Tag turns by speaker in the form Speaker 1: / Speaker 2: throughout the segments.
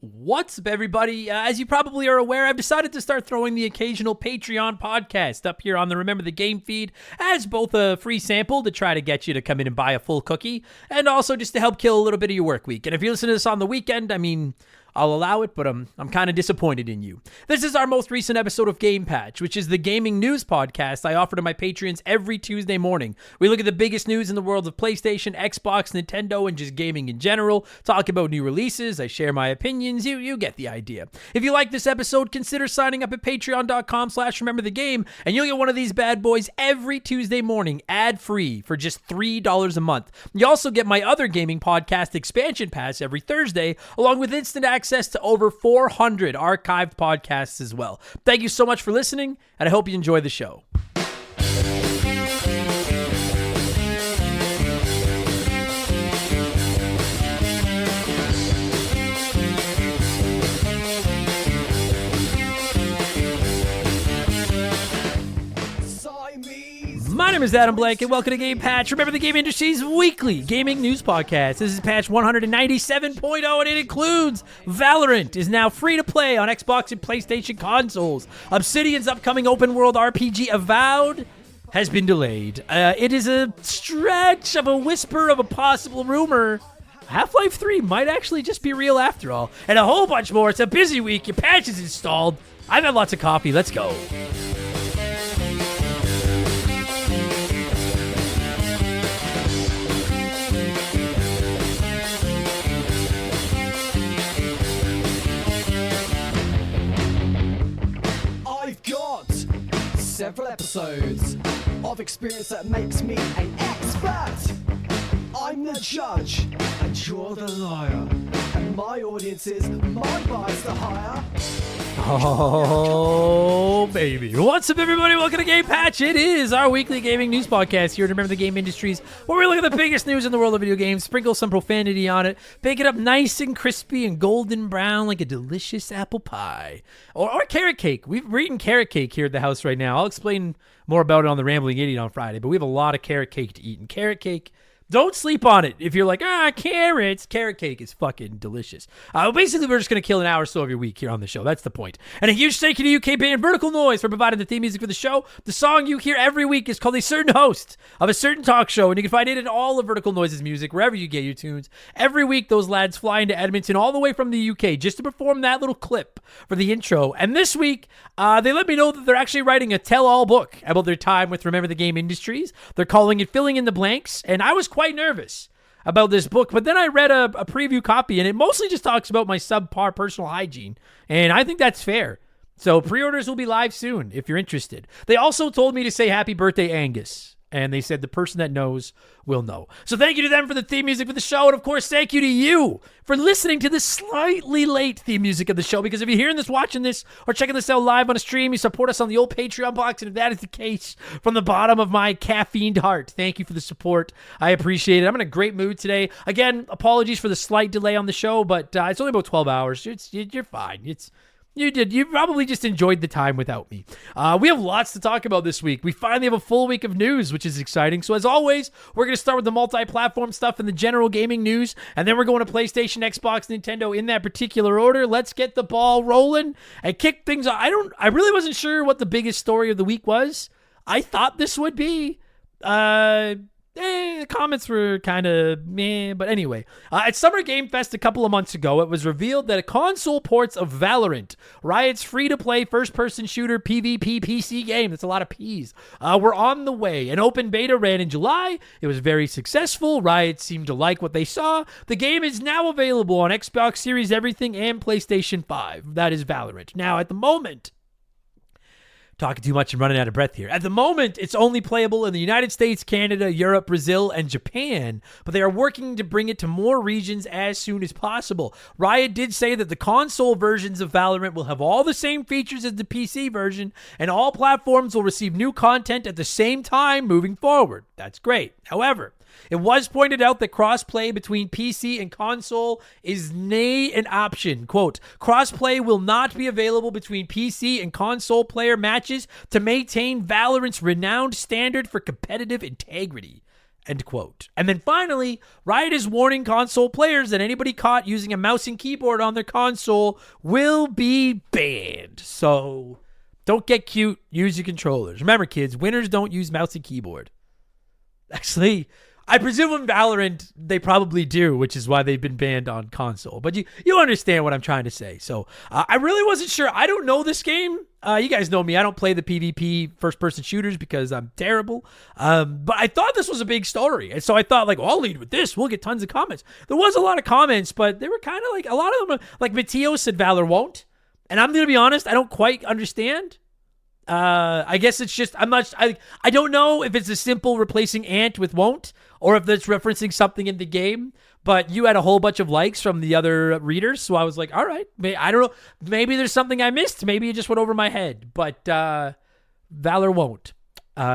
Speaker 1: What's up, everybody? As you probably are aware, I've decided to start throwing the occasional Patreon podcast up here on the Remember the Game feed as both a free sample to try to get you to come in and buy a full cookie, and also just to help kill a little bit of your work week. And if you listen to this on the weekend, I'll allow it, but I'm kind of disappointed in you. This is our most recent episode of Game Patch, which is the gaming news podcast I offer to my Patreons every Tuesday morning. We look at the biggest news in the world of PlayStation, Xbox, Nintendo, and just gaming in general, talk about new releases, I share my opinions, you get the idea. If you like this episode, consider signing up at patreon.com/rememberthegame, and you'll get one of these bad boys every Tuesday morning, ad-free, for just $3 a month. You also get my other gaming podcast, Expansion Pass, every Thursday, along with instant access to over 400 archived podcasts as well. Thank you so much for listening, and I hope you enjoy the show. My name is Adam Blank, and welcome to Game Patch. Remember the Game Industry's weekly gaming news podcast. This is patch 197.0, and it includes Valorant is now free to play on Xbox and PlayStation consoles. Obsidian's upcoming open world RPG Avowed has been delayed. It is a stretch of a whisper of a possible rumor. Half-Life 3 might actually just be real after all. And a whole bunch more. It's a busy week. Your patch is installed. I've had lots of coffee. Let's go.
Speaker 2: Several episodes of experience that makes me an expert. I'm the judge and you're the liar, and my audience is my bias the higher.
Speaker 1: Oh, baby. What's up, everybody? Welcome to Game Patch. It is our weekly gaming news podcast here to Remember the Game Industries, where we look at the biggest news in the world of video games, sprinkle some profanity on it, bake it up nice and crispy and golden brown like a delicious apple pie. Or carrot cake. We're eating carrot cake here at the house right now. I'll explain more about it on the Rambling Idiot on Friday, but we have a lot of carrot cake to eat. And carrot cake, don't sleep on it. If you're like, carrots, carrot cake is fucking delicious. Basically, we're just going to kill an hour or so of your week here on the show. That's the point. And a huge thank you to UK band Vertical Noise for providing the theme music for the show. The song you hear every week is called A Certain Host of a Certain Talk Show, and you can find it in all of Vertical Noise's music, wherever you get your tunes. Every week, those lads fly into Edmonton all the way from the UK just to perform that little clip for the intro. And this week, they let me know that they're actually writing a tell-all book about their time with Remember the Game Industries. They're calling it Filling in the Blanks, and I was quite nervous about this book, but then I read a preview copy, and it mostly just talks about my subpar personal hygiene, and I think that's fair. So pre-orders will be live soon if you're interested. They also told me to say happy birthday, Angus, and they said the person that knows will know. So thank you to them for the theme music for the show, and of course, thank you to you for listening to this slightly late theme music of the show, because if you're hearing this, watching this, or checking this out live on a stream, you support us on the old Patreon box, and if that is the case, from the bottom of my caffeined heart, thank you for the support. I appreciate it. I'm in a great mood today. Again, apologies for the slight delay on the show, but it's only about 12 hours. You're fine. You probably just enjoyed the time without me. We have lots to talk about this week. We finally have a full week of news, which is exciting. So as always, we're going to start with the multi-platform stuff and the general gaming news, and then we're going to PlayStation, Xbox, Nintendo in that particular order. Let's get the ball rolling and kick things off. I really wasn't sure what the biggest story of the week was. I thought this would be. The comments were kind of meh, but anyway. At Summer Game Fest a couple of months ago, it was revealed that a console ports of Valorant, Riot's free-to-play first-person shooter PvP PC game, that's a lot of Ps, were on the way. An open beta ran in July. It was very successful. Riot seemed to like what they saw. The game is now available on Xbox Series Everything and PlayStation 5. That is Valorant. Now, at the moment, talking too much and running out of breath here. At the moment, it's only playable in the United States, Canada, Europe, Brazil, and Japan, but they are working to bring it to more regions as soon as possible. Riot did say that the console versions of Valorant will have all the same features as the PC version, and all platforms will receive new content at the same time moving forward. That's great. However, it was pointed out that cross-play between PC and console is nay an option. Quote, cross-play will not be available between PC and console player matches to maintain Valorant's renowned standard for competitive integrity. End quote. And then finally, Riot is warning console players that anybody caught using a mouse and keyboard on their console will be banned. So don't get cute. Use your controllers. Remember, kids, winners don't use mouse and keyboard. Actually, I presume in Valorant, they probably do, which is why they've been banned on console. But you understand what I'm trying to say. So I really wasn't sure. I don't know this game. You guys know me. I don't play the PvP first-person shooters because I'm terrible. But I thought this was a big story. And so I thought, like, I'll lead with this. We'll get tons of comments. There was a lot of comments, but they were kind of like, a lot of them, like Matteo said Valor won't. And I'm going to be honest, I don't quite understand. I guess it's just, I don't know if it's a simple replacing Ant with won't, or if that's referencing something in the game, but you had a whole bunch of likes from the other readers, so I was like, all right, I don't know, maybe there's something I missed, maybe it just went over my head, but Valor won't.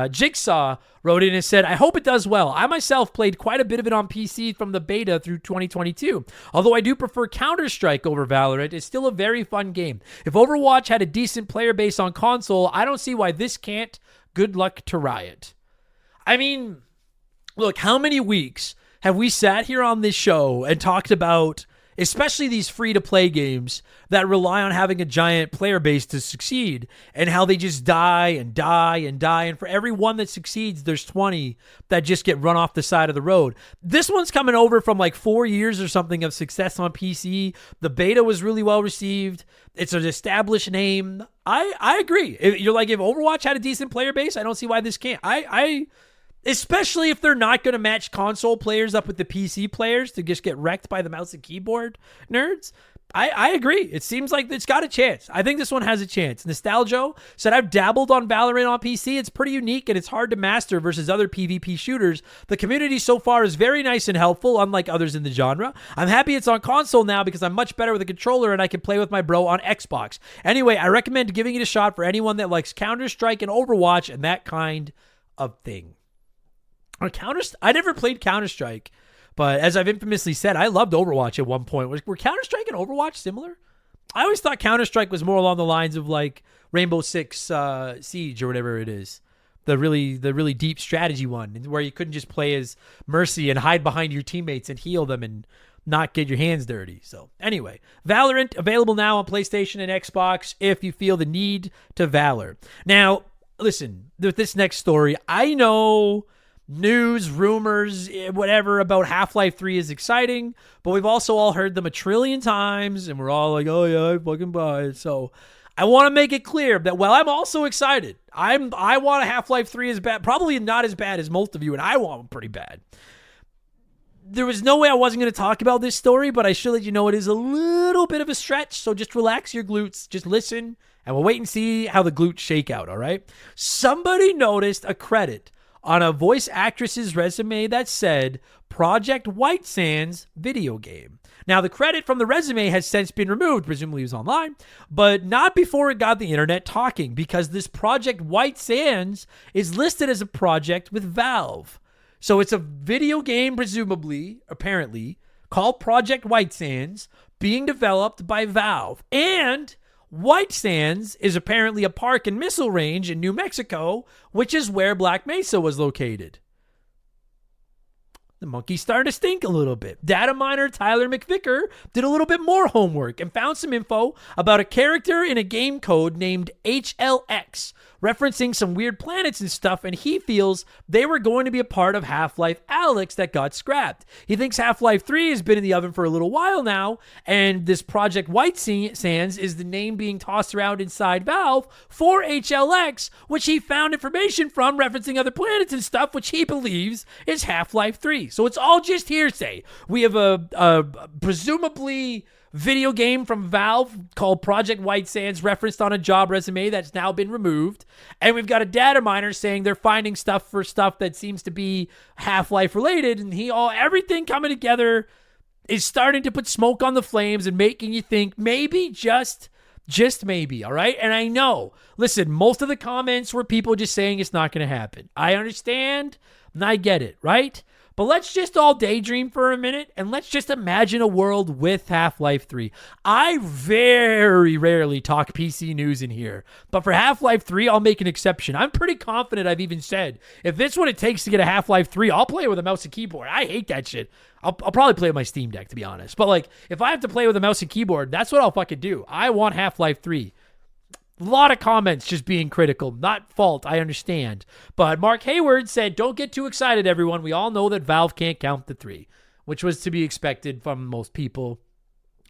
Speaker 1: Jigsaw wrote in and said, I hope it does well. I myself played quite a bit of it on PC from the beta through 2022. Although I do prefer Counter-Strike over Valorant, it's still a very fun game. If Overwatch had a decent player base on console, I don't see why this can't. Good luck to Riot. I mean, look, how many weeks have we sat here on this show and talked about, especially these free-to-play games that rely on having a giant player base to succeed, and how they just die and die and die, and for every one that succeeds, there's 20 that just get run off the side of the road. This one's coming over from like 4 years or something of success on PC. The beta was really well received. It's an established name. I agree. You're like, if Overwatch had a decent player base, I don't see why this can't. Especially if they're not going to match console players up with the PC players to just get wrecked by the mouse and keyboard nerds. I agree. It seems like it's got a chance. I think this one has a chance. Nostalgio said, I've dabbled on Valorant on PC. It's pretty unique and it's hard to master versus other PvP shooters. The community so far is very nice and helpful, unlike others in the genre. I'm happy it's on console now because I'm much better with a controller and I can play with my bro on Xbox. Anyway, I recommend giving it a shot for anyone that likes Counter-Strike and Overwatch and that kind of thing. I never played Counter-Strike, but as I've infamously said, I loved Overwatch at one point. Were Counter-Strike and Overwatch similar? I always thought Counter-Strike was more along the lines of like Rainbow Six Siege or whatever it is. The really deep strategy one where you couldn't just play as Mercy and hide behind your teammates and heal them and not get your hands dirty. So anyway, Valorant available now on PlayStation and Xbox if you feel the need to Valor. Now, listen, with this next story, I know news, rumors, whatever about Half-Life 3 is exciting, but we've also all heard them a trillion times, and we're all like, oh yeah, I fucking buy it. So I want to make it clear that while I'm also excited, I want a Half-Life 3 as bad, probably not as bad as most of you, and I want one pretty bad. There was no way I wasn't going to talk about this story, but I should let you know it is a little bit of a stretch, so just relax your glutes, just listen, and we'll wait and see how the glutes shake out, all right? Somebody noticed a credit on a voice actress's resume that said Project White Sands video game. Now, the credit from the resume has since been removed, presumably it was online, but not before it got the internet talking, because this Project White Sands is listed as a project with Valve. So it's a video game, presumably, apparently, called Project White Sands, being developed by Valve. And White Sands is apparently a park and missile range in New Mexico, which is where Black Mesa was located. The monkey's starting to stink a little bit. Data miner Tyler McVicker did a little bit more homework and found some info about a character in a game code named HLX, referencing some weird planets and stuff, and he feels they were going to be a part of Half-Life Alyx that got scrapped. He thinks Half-Life 3 has been in the oven for a little while now, and this Project White Sands is the name being tossed around inside Valve for HLX, which he found information from referencing other planets and stuff, which he believes is Half-Life 3. So it's all just hearsay. We have a presumably video game from Valve called Project White Sands referenced on a job resume that's now been removed. And we've got a data miner saying they're finding stuff that seems to be Half-Life related. And everything coming together is starting to put smoke on the flames and making you think maybe, just maybe, all right? And I know, listen, most of the comments were people just saying it's not going to happen. I understand and I get it, right? But let's just all daydream for a minute and let's just imagine a world with Half-Life 3. I very rarely talk PC news in here, but for Half-Life 3, I'll make an exception. I'm pretty confident I've even said, if this is what it takes to get a Half-Life 3, I'll play it with a mouse and keyboard. I hate that shit. I'll probably play with my Steam Deck, to be honest. But like, if I have to play with a mouse and keyboard, that's what I'll fucking do. I want Half-Life 3. A lot of comments just being critical. Not fault, I understand. But Mark Hayward said, don't get too excited, everyone. We all know that Valve can't count to 3, which was to be expected from most people.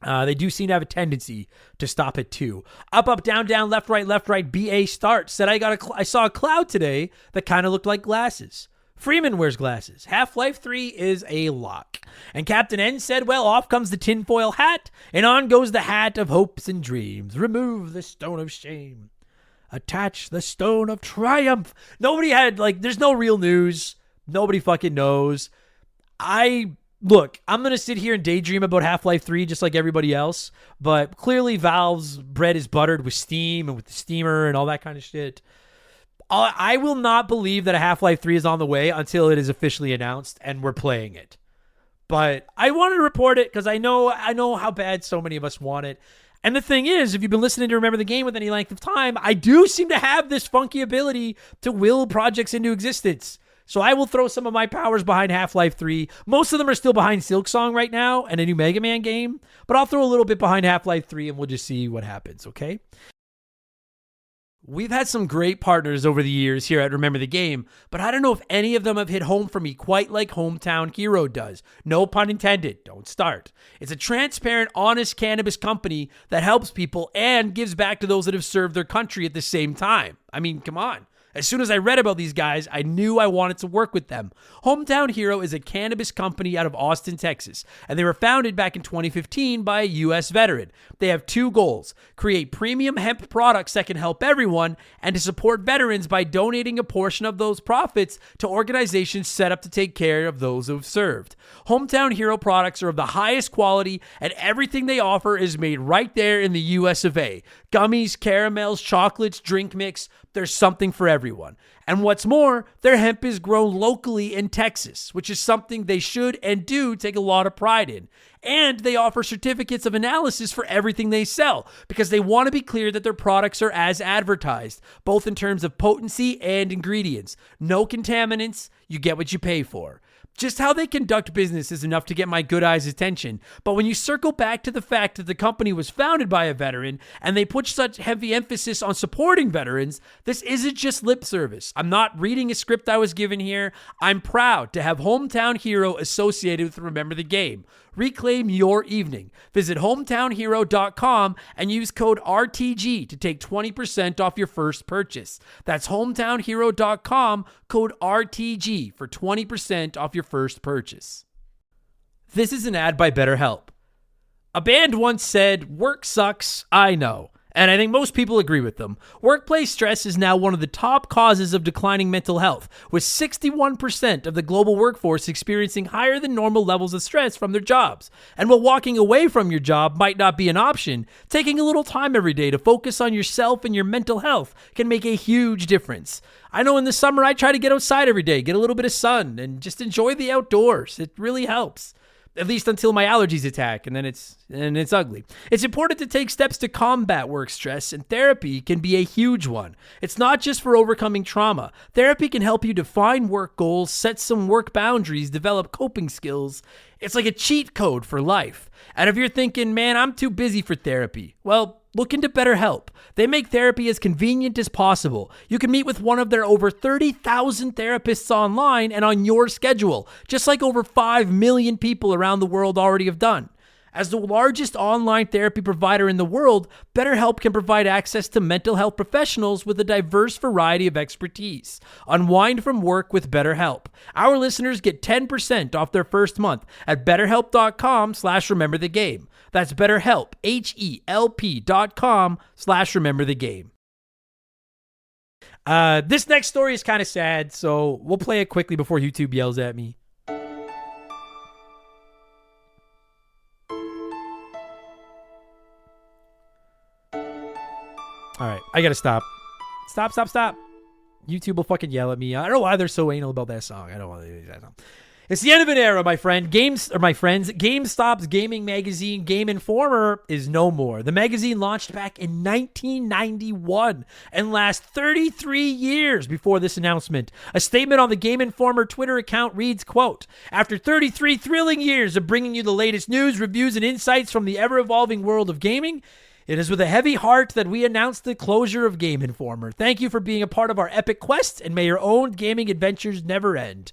Speaker 1: They do seem to have a tendency to stop at 2. Up, up, down, down, left, right, BA start. Said I saw a cloud today that kind of looked like glasses. Freeman wears glasses. Half-Life 3 is a lock. And Captain N said, well, off comes the tinfoil hat, and on goes the hat of hopes and dreams. Remove the stone of shame. Attach the stone of triumph. Nobody had, there's no real news. Nobody fucking knows. Look, I'm going to sit here and daydream about Half-Life 3 just like everybody else, but clearly Valve's bread is buttered with Steam and with the steamer and all that kind of shit. I will not believe that a Half-Life 3 is on the way until it is officially announced and we're playing it. But I wanted to report it because I know how bad so many of us want it. And the thing is, if you've been listening to Remember the Game with any length of time, I do seem to have this funky ability to will projects into existence. So I will throw some of my powers behind Half-Life 3. Most of them are still behind Silksong right now and a new Mega Man game. But I'll throw a little bit behind Half-Life 3 and we'll just see what happens, okay? We've had some great partners over the years here at Remember the Game, but I don't know if any of them have hit home for me quite like Hometown Hero does. No pun intended. Don't start. It's a transparent, honest cannabis company that helps people and gives back to those that have served their country at the same time. I mean, come on. As soon as I read about these guys, I knew I wanted to work with them. Hometown Hero is a cannabis company out of Austin, Texas, and they were founded back in 2015 by a U.S. veteran. They have 2 goals: create premium hemp products that can help everyone, and to support veterans by donating a portion of those profits to organizations set up to take care of those who have served. Hometown Hero products are of the highest quality, and everything they offer is made right there in the U.S. of A. Gummies, caramels, chocolates, drink mix. There's something for everyone. And what's more, their hemp is grown locally in Texas, which is something they should and do take a lot of pride in. And they offer certificates of analysis for everything they sell because they want to be clear that their products are as advertised, both in terms of potency and ingredients. No contaminants, you get what you pay for. Just how they conduct business is enough to get my good eyes' attention, but when you circle back to the fact that the company was founded by a veteran and they put such heavy emphasis on supporting veterans, this isn't just lip service. I'm not reading a script I was given here. I'm proud to have Hometown Hero associated with Remember the Game. Reclaim your evening. Visit hometownhero.com and use code RTG to take 20% off your first purchase. That's hometownhero.com, code RTG for 20% off your first purchase. This is an ad by BetterHelp. A band once said, "Work sucks, I know." And I think most people agree with them. Workplace stress is now one of the top causes of declining mental health, with 61% of the global workforce experiencing higher than normal levels of stress from their jobs. And while walking away from your job might not be an option, taking a little time every day to focus on yourself and your mental health can make a huge difference. I know in the summer I try to get outside every day, get a little bit of sun, and just enjoy the outdoors. It really helps. At least until my allergies attack, and then it's ugly. It's important to take steps to combat work stress, and therapy can be a huge one. It's not just for overcoming trauma. Therapy can help you define work goals, set some work boundaries, develop coping skills. It's like a cheat code for life. And if you're thinking, man, I'm too busy for therapy, well, look into BetterHelp. They make therapy as convenient as possible. You can meet with one of their over 30,000 therapists online and on your schedule, just like over 5 million people around the world already have done. As the largest online therapy provider in the world, BetterHelp can provide access to mental health professionals with a diverse variety of expertise. Unwind from work with BetterHelp. Our listeners get 10% off their first month at betterhelp.com/rememberthegame. That's BetterHelp, HELP.com/rememberthegame. This next story is kind of sad, so we'll play it quickly before YouTube yells at me. All right, I gotta stop. Stop. YouTube will fucking yell at me. I don't know why they're so anal about that song. I don't want to do that song. It's the end of an era, my friend. My friends, GameStop's gaming magazine, Game Informer, is no more. The magazine launched back in 1991 and lasts 33 years before this announcement. A statement on the Game Informer Twitter account reads, quote, "After 33 thrilling years of bringing you the latest news, reviews, and insights from the ever-evolving world of gaming, it is with a heavy heart that we announce the closure of Game Informer. Thank you for being a part of our epic quest, and may your own gaming adventures never end."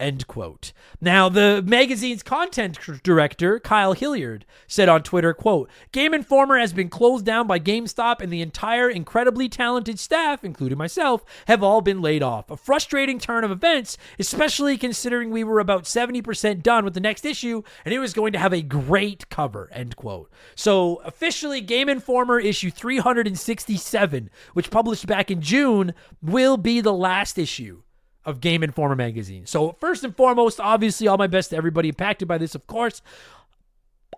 Speaker 1: End quote. Now, the magazine's content director, Kyle Hilliard, said on Twitter, quote, "Game Informer has been closed down by GameStop, and the entire incredibly talented staff, including myself, have all been laid off. A frustrating turn of events, especially considering we were about 70% done with the next issue, and it was going to have a great cover," end quote. So, officially, Game Informer issue 367, which published back in June, will be the last issue of Game Informer magazine. So first and foremost, obviously, all my best to everybody impacted by this, of course.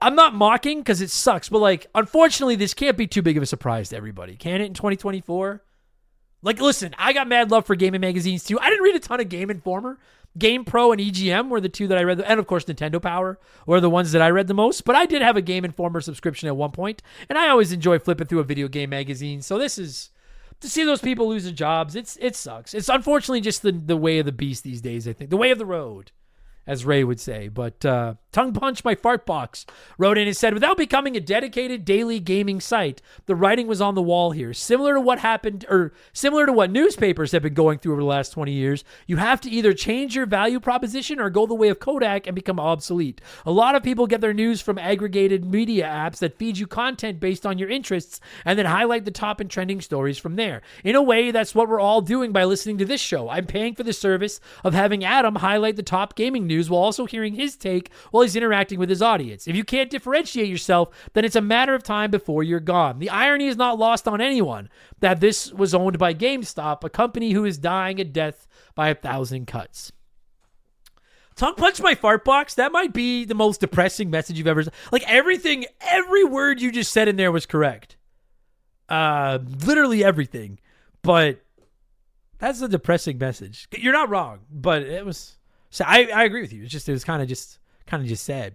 Speaker 1: I'm not mocking because it sucks, but like, unfortunately, this can't be too big of a surprise to everybody. Can it in 2024? Like, listen, I got mad love for gaming magazines too. I didn't read a ton of Game Informer. Game Pro and EGM were the two that I read, and of course Nintendo Power were the ones that I read the most, but I did have a Game Informer subscription at one point, and I always enjoy flipping through a video game magazine, so this is... To see those people lose their jobs, it sucks. It's unfortunately just the way of the beast these days, I think. The way of the road, as Ray would say. But Tongue Punch My Fart Box wrote in and said, "Without becoming a dedicated daily gaming site, the writing was on the wall here. Similar to what newspapers have been going through over the last 20 years, you have to either change your value proposition or go the way of Kodak and become obsolete. A lot of people get their news from aggregated media apps that feed you content based on your interests and then highlight the top and trending stories from there. In a way, that's what we're all doing by listening to this show. I'm paying for the service of having Adam highlight the top gaming news while also hearing his take while he's interacting with his audience. If you can't differentiate yourself, then it's a matter of time before you're gone. The irony is not lost on anyone that this was owned by GameStop, a company who is dying a death by 1,000 cuts." Tongue Punch My Fart Box, that might be the most depressing message you've ever... Like, every word you just said in there was correct. Literally everything. But that's a depressing message. You're not wrong, but it was... So I agree with you. It was kind of just sad.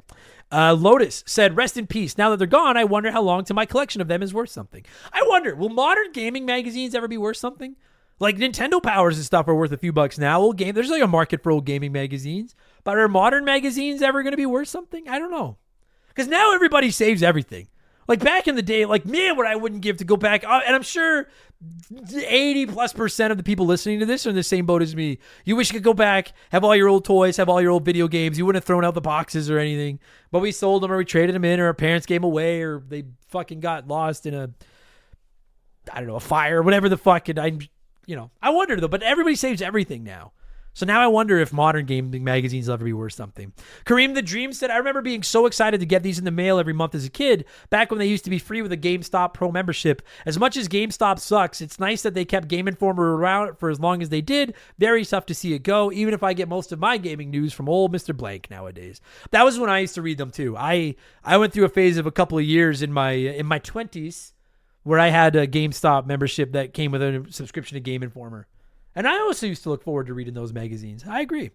Speaker 1: Lotus said, "Rest in peace. Now that they're gone, I wonder how long till my collection of them is worth something." I wonder, will modern gaming magazines ever be worth something? Like Nintendo Powers and stuff are worth a few bucks now. There's like a market for old gaming magazines, but are modern magazines ever going to be worth something? I don't know. Because now everybody saves everything. Like back in the day, like man, what I wouldn't give to go back. And I'm sure 80+% of the people listening to this are in the same boat as me. You wish you could go back, have all your old toys, have all your old video games. You wouldn't have thrown out the boxes or anything. But we sold them or we traded them in or our parents gave them away or they fucking got lost in a fire, whatever the fuck. And I wonder though, but everybody saves everything now. So now I wonder if modern gaming magazines will ever be worth something. Kareem the Dream said, "I remember being so excited to get these in the mail every month as a kid, back when they used to be free with a GameStop Pro membership. As much as GameStop sucks, it's nice that they kept Game Informer around for as long as they did. Very tough to see it go, even if I get most of my gaming news from old Mr. Blank nowadays." That was when I used to read them too. I went through a phase of a couple of years in my 20s where I had a GameStop membership that came with a subscription to Game Informer. And I also used to look forward to reading those magazines. I agree.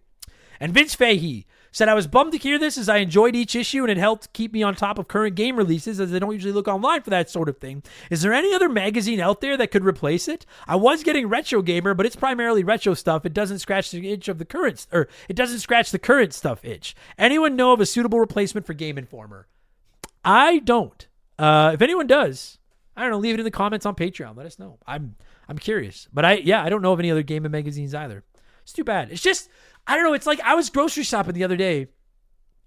Speaker 1: And Vince Fahey said, "I was bummed to hear this as I enjoyed each issue and it helped keep me on top of current game releases as I don't usually look online for that sort of thing. Is there any other magazine out there that could replace it? I was getting Retro Gamer, but it's primarily retro stuff. It doesn't scratch the itch of the current, or it doesn't scratch the current stuff itch. Anyone know of a suitable replacement for Game Informer?" I don't. If anyone does, I don't know, leave it in the comments on Patreon. Let us know. I'm curious. But I don't know of any other gaming magazines either. It's too bad. It's just, I don't know. It's like I was grocery shopping the other day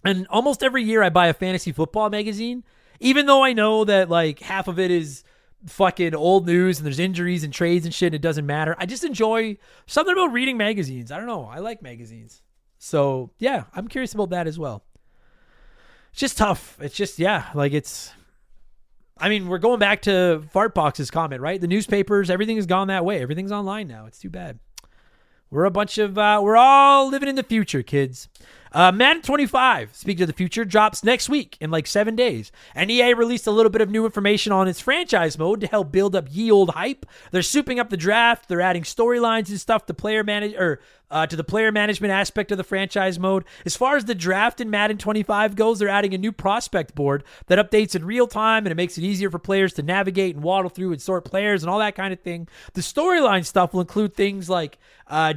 Speaker 1: and almost every year I buy a fantasy football magazine, even though I know that like half of it is fucking old news and there's injuries and trades and shit and it doesn't matter. I just enjoy something about reading magazines. I don't know. I like magazines. So yeah, I'm curious about that as well. It's just tough. It's just, we're going back to Fartbox's comment, right? The newspapers, everything has gone that way. Everything's online now. It's too bad. We're all living in the future, kids. Madden 25, speaking of the future, drops next week in like 7 days. And EA released a little bit of new information on its franchise mode to help build up ye old hype. They're souping up the draft. They're adding storylines and stuff to player manage or to the player management aspect of the franchise mode. As far as the draft in Madden 25 goes, they're adding a new prospect board that updates in real time, and it makes it easier for players to navigate and waddle through and sort players and all that kind of thing. The storyline stuff will include things like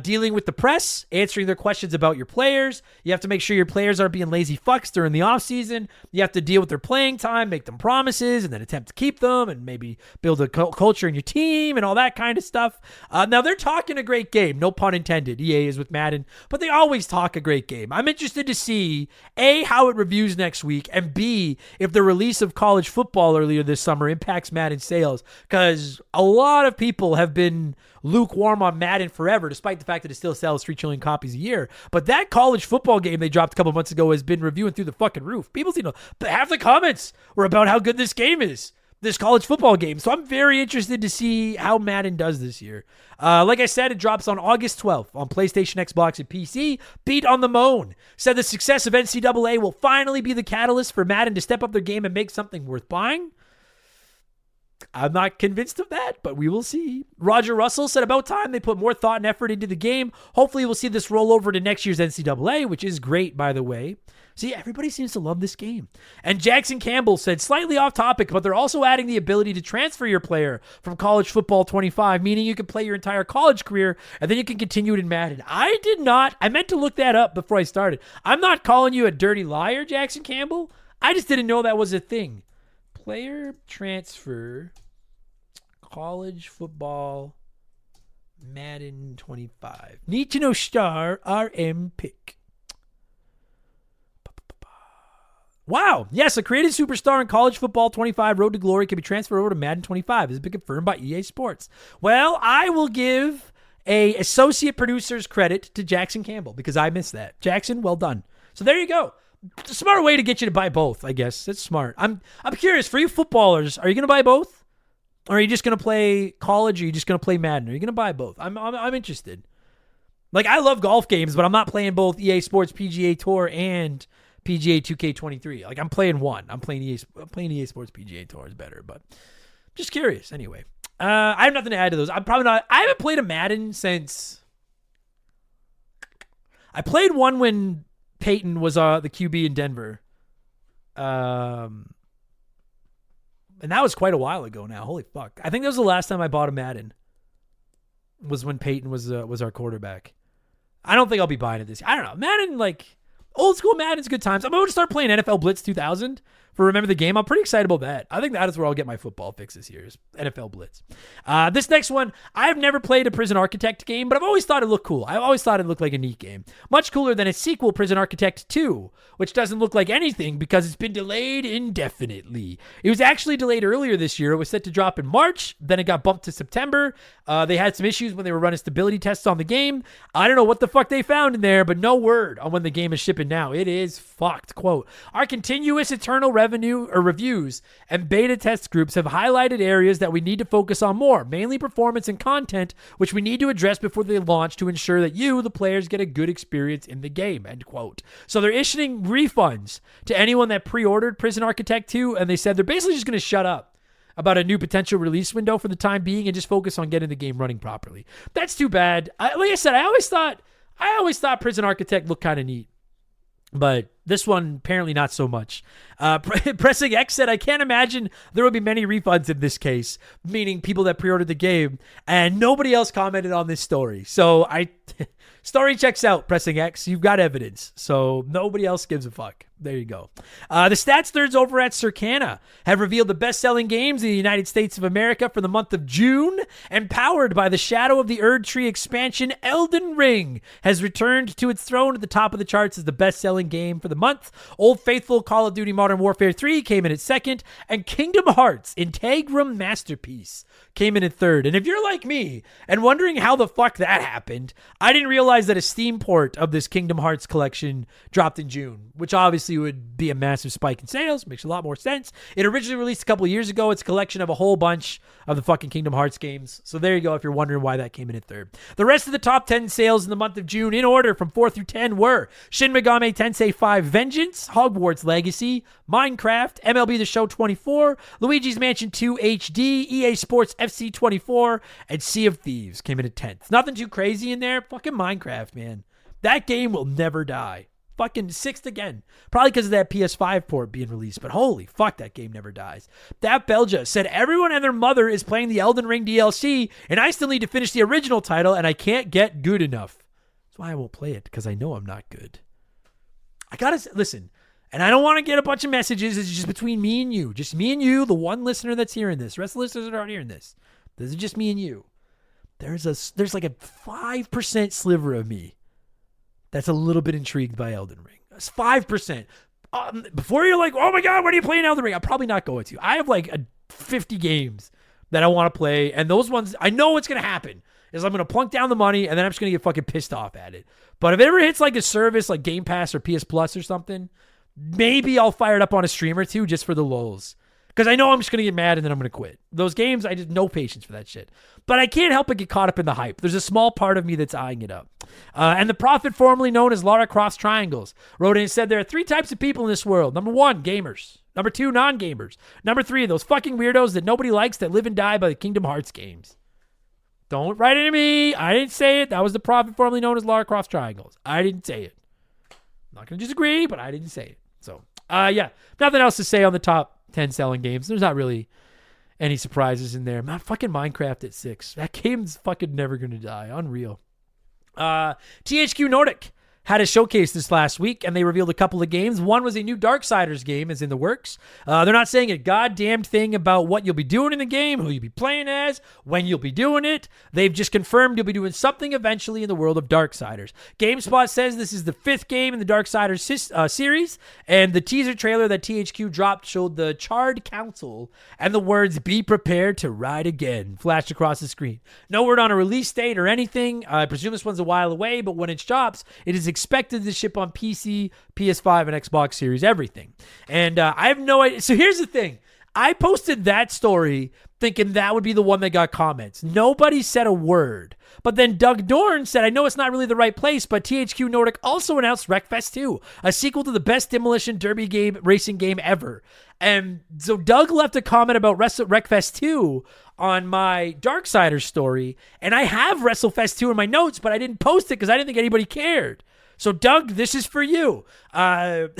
Speaker 1: dealing with the press, answering their questions about your players. You have to make sure your players aren't being lazy fucks during the offseason. You have to deal with their playing time, make them promises, and then attempt to keep them, and maybe build a culture in your team and all that kind of stuff. Now, they're talking a great game. No pun intended. EA is with Madden, but they always talk a great game. I'm interested to see, A, how it reviews next week, and B, if the release of college football earlier this summer impacts Madden sales, because a lot of people have been lukewarm on Madden forever, despite the fact that it still sells 3 trillion copies a year. But that college football game they dropped a couple months ago has been reviewing through the fucking roof. People seem to, half the comments were about how good this game is, this college football game. So I'm very interested to see how Madden does this year. Like I said, it drops on August 12th on PlayStation, Xbox, and PC. Beat on the Moan said the success of NCAA will finally be the catalyst for Madden to step up their game and make something worth buying. I'm not convinced of that, but we will see. Roger Russell said about time they put more thought and effort into the game. Hopefully we'll see this roll over to next year's NCAA, which is great, by the way. See, everybody seems to love this game. And Jackson Campbell said, slightly off topic, but they're also adding the ability to transfer your player from College Football 25, meaning you can play your entire college career, and then you can continue it in Madden. I meant to look that up before I started. I'm not calling you a dirty liar, Jackson Campbell. I just didn't know that was a thing. Player transfer, college football, Madden 25. Need to know star RM pick. Wow. Yes, a created superstar in College Football 25 Road to Glory can be transferred over to Madden 25. This has been confirmed by EA Sports. Well, I will give a associate producer's credit to Jackson Campbell because I missed that. Jackson, well done. So there you go. A smart way to get you to buy both, I guess. That's smart. I'm curious, for you footballers, are you going to buy both? Or are you just going to play college, or are you just going to play Madden? Are you going to buy both? I'm interested. Like, I love golf games, but I'm not playing both EA Sports PGA Tour and PGA 2K23. Like, I'm playing one. I'm playing EA Sports PGA Tour is better, but just curious. Anyway, I have nothing to add to those. I haven't played a Madden since I played one when Peyton was the QB in Denver. And that was quite a while ago now. Holy fuck. I think that was the last time I bought a Madden. Was when Peyton was our quarterback. I don't think I'll be buying it this year. I don't know. Madden, like, old school Madden's good times. I'm going to start playing NFL Blitz 2000 for Remember the Game. I'm pretty excited about that. I think that is where I'll get my football fix this year, is NFL Blitz. This next one, I've never played a Prison Architect game, but I've always thought it looked cool. I always thought it looked like a neat game. Much cooler than its sequel, Prison Architect 2, which doesn't look like anything because it's been delayed indefinitely. It was actually delayed earlier this year. It was set to drop in March, then it got bumped to September. They had some issues when they were running stability tests on the game. I don't know what the fuck they found in there, but no word on when the game is shipping now. It is fucked. Quote, our continuous eternal reviews and beta test groups have highlighted areas that we need to focus on more, mainly performance and content, which we need to address before they launch to ensure that you, the players, get a good experience in the game, end quote. So they're issuing refunds to anyone that pre-ordered Prison Architect 2, and they said they're basically just going to shut up about a new potential release window for the time being and just focus on getting the game running properly. That's too bad. Like I said, I always thought Prison Architect looked kind of neat. But this one, apparently not so much. Pressing X said, I can't imagine there will be many refunds in this case, meaning people that pre-ordered the game, and nobody else commented on this story. So story checks out, Pressing X. You've got evidence. So nobody else gives a fuck. There you go. The stats nerds over at Circana have revealed the best-selling games in the United States of America for the month of June, and powered by the Shadow of the Erd Tree expansion, Elden Ring has returned to its throne at the top of the charts as the best-selling game for the month. Old Faithful Call of Duty Modern Warfare 3 came in at second, and Kingdom Hearts Integrum Masterpiece came in at third. And if you're like me and wondering how the fuck that happened, I didn't realize that a Steam port of this Kingdom Hearts collection dropped in June, which obviously obviously would be a massive spike in sales. Makes a lot more sense. It originally released a couple of years ago. It's a collection of a whole bunch of the fucking Kingdom Hearts games. So there you go if you're wondering why that came in at third. The rest of the top 10 sales in the month of June in order from 4 through 10 were Shin Megami Tensei 5 Vengeance, Hogwarts Legacy, Minecraft, MLB The Show 24, Luigi's Mansion 2 HD, EA Sports FC 24, and Sea of Thieves came in at 10th. Nothing too crazy in there. Fucking Minecraft, man. That game will never die. Fucking 6th again. Probably because of that PS5 port being released, but holy fuck, that game never dies. That Belgia said everyone and their mother is playing the Elden Ring DLC, and I still need to finish the original title, and I can't get good enough. That's why I won't play it, because I know I'm not good. I gotta listen, and I don't want to get a bunch of messages. It's just between me and you. Just me and you, the one listener that's hearing this. The rest of the listeners are not hearing this. This is just me and you. There's like a 5% sliver of me that's a little bit intrigued by Elden Ring. It's 5%. Before you're like, oh my God, when are you playing Elden Ring? I'm probably not going to. I have like 50 games that I want to play. And those ones, I know what's going to happen is I'm going to plunk down the money and then I'm just going to get fucking pissed off at it. But if it ever hits like a service like Game Pass or PS Plus or something, maybe I'll fire it up on a stream or two just for the lulz. Because I know I'm just going to get mad and then I'm going to quit. Those games, I just no patience for that shit. But I can't help but get caught up in the hype. There's a small part of me that's eyeing it up. And the prophet formerly known as Lara Croft's Triangles wrote in and said there are 3 types of people in this world. Number 1, gamers. Number 2, non-gamers. Number 3, those fucking weirdos that nobody likes that live and die by the Kingdom Hearts games. Don't write into me. I didn't say it. That was the prophet formerly known as Lara Croft's Triangles. I didn't say it. I'm not going to disagree, but I didn't say it. So, yeah. Nothing else to say on the top 10 selling games. There's not really any surprises in there. Fucking Minecraft at 6. That game's fucking never gonna die. Unreal. THQ Nordic had a showcase this last week, and they revealed a couple of games. One was a new Darksiders game is in the works. They're not saying a goddamn thing about what you'll be doing in the game, who you'll be playing as, when you'll be doing it. They've just confirmed you'll be doing something eventually in the world of Darksiders. GameSpot says this is the 5th game in the Darksiders series, and the teaser trailer that THQ dropped showed the Charred Council and the words, "Be prepared to ride again," flashed across the screen. No word on a release date or anything. I presume this one's a while away, but when it drops, it is expected to ship on PC, PS5, and Xbox Series, everything. And I have no idea. So here's the thing. I posted that story thinking that would be the one that got comments. Nobody said a word. But then Doug Dorn said, I know it's not really the right place, but THQ Nordic also announced Wreckfest 2, a sequel to the best demolition derby game, racing game ever. And so Doug left a comment about Wreckfest 2 on my Darksiders story, and I have WrestleFest 2 in my notes, but I didn't post it because I didn't think anybody cared. So, Doug, this is for you. I'm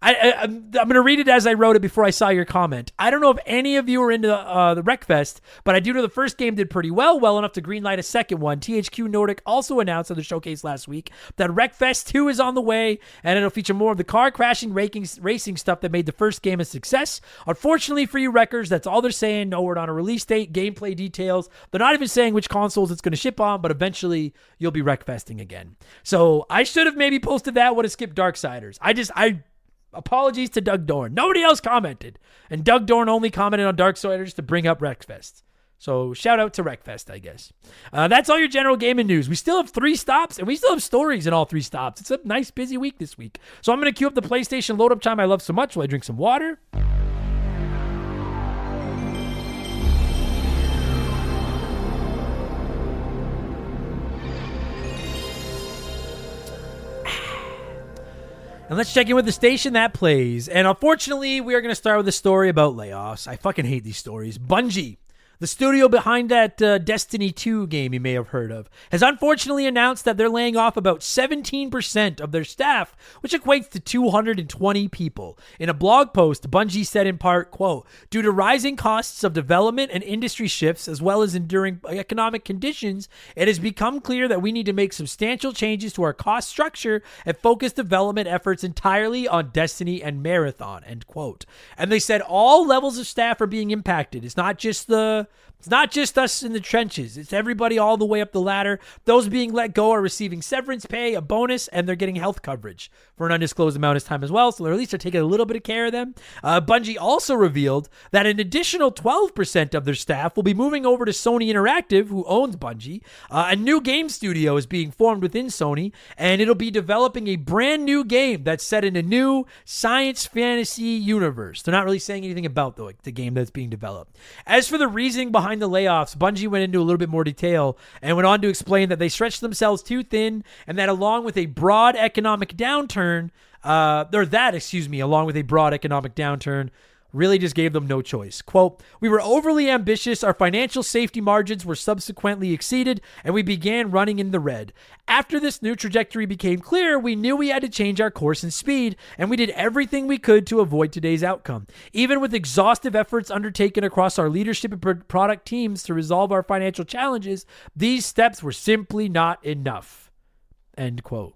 Speaker 1: going to read it as I wrote it before I saw your comment. I don't know if any of you are into the Wreckfest, but I do know the first game did pretty well enough to greenlight a second one. THQ Nordic also announced at the showcase last week that Wreckfest 2 is on the way, and it'll feature more of the car-crashing racing stuff that made the first game a success. Unfortunately for you wreckers, that's all they're saying. No word on a release date, gameplay details. They're not even saying which consoles it's going to ship on, but eventually you'll be Wreckfesting again. So I should have maybe posted that, would have skipped Darksiders. Apologies to Doug Dorn. Nobody else commented. And Doug Dorn only commented on Darksiders to bring up Wreckfest. So shout out to Wreckfest, I guess. That's all your general gaming news. We still have 3 stops, and we still have stories in all 3 stops. It's a nice, busy week this week. So I'm going to queue up the PlayStation load-up time I love so much while I drink some water. And let's check in with the station that plays. And unfortunately, we are going to start with a story about layoffs. I fucking hate these stories. Bungie, the studio behind that Destiny 2 game you may have heard of, has unfortunately announced that they're laying off about 17% of their staff, which equates to 220 people. In a blog post, Bungie said in part, quote, "Due to rising costs of development and industry shifts, as well as enduring economic conditions, it has become clear that we need to make substantial changes to our cost structure and focus development efforts entirely on Destiny and Marathon," end quote. And they said all levels of staff are being impacted. It's not just the It's not just us in the trenches. It's everybody all the way up the ladder. Those being let go are receiving severance pay, a bonus, and they're getting health coverage for an undisclosed amount of time as well. So at least they're taking a little bit of care of them. Bungie also revealed that an additional 12% of their staff will be moving over to Sony Interactive, who owns Bungie. A new game studio is being formed within Sony, and it'll be developing a brand new game that's set in a new science fantasy universe. They're not really saying anything about the game that's being developed. As for the reasoning behind the layoffs, Bungie went into a little bit more detail and went on to explain that they stretched themselves too thin, and that along with a broad economic downturn, really just gave them no choice. Quote, "We were overly ambitious, our financial safety margins were subsequently exceeded, and we began running in the red. After this new trajectory became clear, we knew we had to change our course and speed, and we did everything we could to avoid today's outcome. Even with exhaustive efforts undertaken across our leadership and product teams to resolve our financial challenges, these steps were simply not enough." End quote.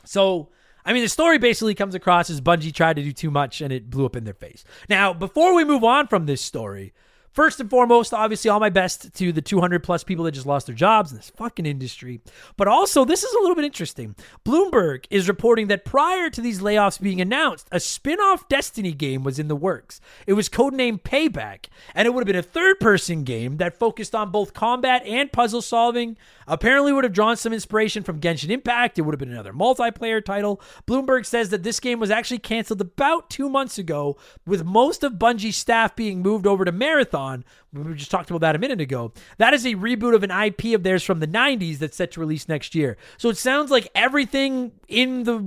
Speaker 1: So, I mean, the story basically comes across as Bungie tried to do too much and it blew up in their face. Now, before we move on from this story, first and foremost, obviously, all my best to the 200 plus people that just lost their jobs in this fucking industry. But also, this is a little bit interesting. Bloomberg is reporting that prior to these layoffs being announced, a spin-off Destiny game was in the works. It was codenamed Payback, and it would have been a third-person game that focused on both combat and puzzle solving. Apparently would have drawn some inspiration from Genshin Impact. It would have been another multiplayer title. Bloomberg says that this game was actually canceled about 2 months ago, with most of Bungie's staff being moved over to Marathon. We just talked about that a minute ago. That is a reboot of an IP of theirs from the 90s that's set to release next year. So it sounds like everything in the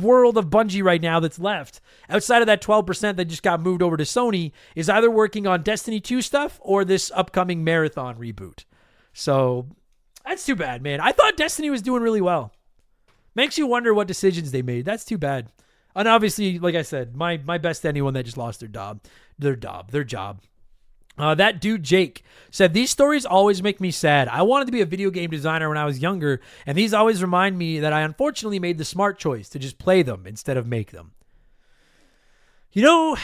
Speaker 1: world of Bungie right now that's left, outside of that 12% that just got moved over to Sony, is either working on Destiny 2 stuff or this upcoming Marathon reboot. So that's too bad, man. I thought Destiny was doing really well. Makes you wonder what decisions they made. That's too bad. And obviously, like I said, my best to anyone that just lost their job. That dude, Jake, said, "These stories always make me sad. I wanted to be a video game designer when I was younger, and these always remind me that I unfortunately made the smart choice to just play them instead of make them." You know,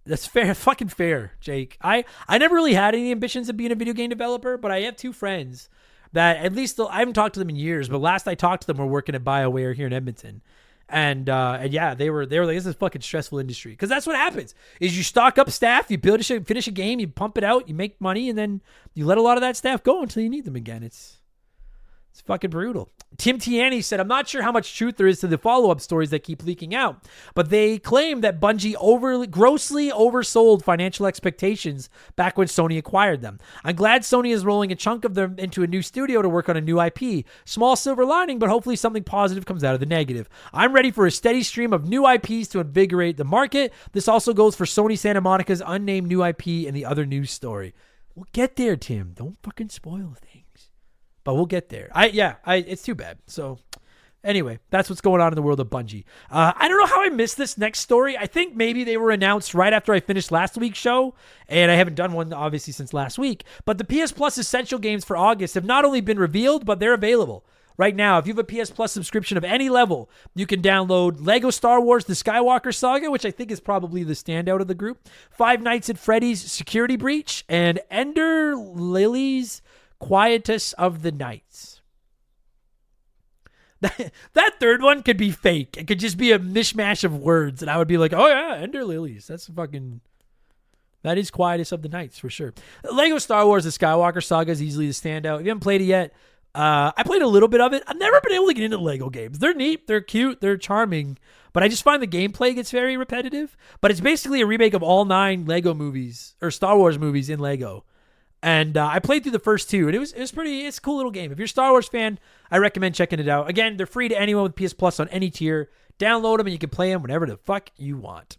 Speaker 1: that's fair, fucking fair, Jake. I never really had any ambitions of being a video game developer, but I have two friends that at least I haven't talked to them in years, but last I talked to them were working at BioWare here in Edmonton. And yeah, they were like, this is a fucking stressful industry. Because that's what happens, is you stock up staff, you finish a game, you pump it out, you make money, and then you let a lot of that staff go until you need them again. It's fucking brutal. Tim Tiani said, "I'm not sure how much truth there is to the follow-up stories that keep leaking out, but they claim that Bungie grossly oversold financial expectations back when Sony acquired them. I'm glad Sony is rolling a chunk of them into a new studio to work on a new IP. Small silver lining, but hopefully something positive comes out of the negative. I'm ready for a steady stream of new IPs to invigorate the market. This also goes for Sony Santa Monica's unnamed new IP and the other news story." We'll get there, Tim. Don't fucking spoil things. But we'll get there. It's too bad. So anyway, that's what's going on in the world of Bungie. I don't know how I missed this next story. I think maybe they were announced right after I finished last week's show, and I haven't done one obviously since last week. But the PS Plus Essential games for August have not only been revealed, but they're available right now. If you have a PS Plus subscription of any level, you can download Lego Star Wars The Skywalker Saga, which I think is probably the standout of the group, Five Nights at Freddy's Security Breach, and Ender Lilies Quietus of the Nights. That third one could be fake. It could just be a mishmash of words, and I would be like, oh yeah, Ender Lilies. That is Quietus of the Nights for sure. Lego Star Wars The Skywalker Saga is easily the standout. If you haven't played it yet, I played a little bit of it. I've never been able to get into Lego games. They're neat, they're cute, they're charming, but I just find the gameplay gets very repetitive. But it's basically a remake of all 9 Lego movies, or Star Wars movies in Lego. And I played through the first 2, and it's a cool little game. If you're a Star Wars fan, I recommend checking it out. Again, they're free to anyone with PS Plus on any tier. Download them, and you can play them whenever the fuck you want.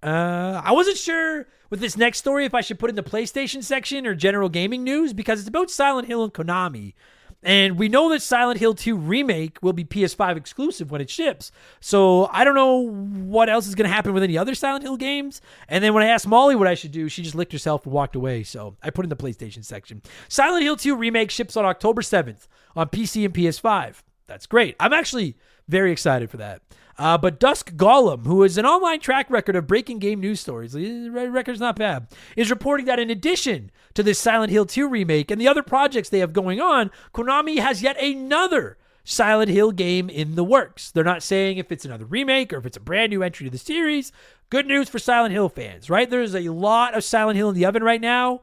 Speaker 1: I wasn't sure with this next story if I should put in the PlayStation section or general gaming news, because it's about Silent Hill and Konami. And we know that Silent Hill 2 Remake will be PS5 exclusive when it ships. So I don't know what else is going to happen with any other Silent Hill games. And then when I asked Molly what I should do, she just licked herself and walked away. So I put in the PlayStation section. Silent Hill 2 Remake ships on October 7th on PC and PS5. That's great. I'm actually very excited for that. But Dusk Golem, who has an online track record of breaking game news stories, his record's not bad, is reporting that in addition to this Silent Hill 2 remake and the other projects they have going on, Konami has yet another Silent Hill game in the works. They're not saying if it's another remake or if it's a brand new entry to the series. Good news for Silent Hill fans, right? There's a lot of Silent Hill in the oven right now.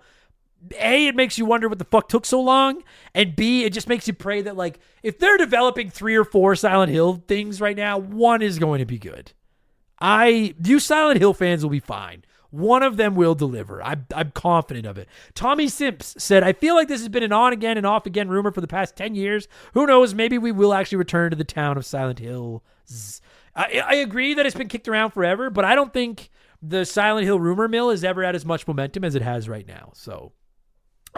Speaker 1: A, it makes you wonder what the fuck took so long. And B, it just makes you pray that, like, if they're developing 3 or 4 Silent Hill things right now, one is going to be good. You Silent Hill fans will be fine. One of them will deliver. I'm confident of it. Tommy Simps said, I feel like this has been an on again and off again rumor for the past 10 years. Who knows? Maybe we will actually return to the town of Silent Hill. I agree that it's been kicked around forever, but I don't think the Silent Hill rumor mill has ever had as much momentum as it has right now. So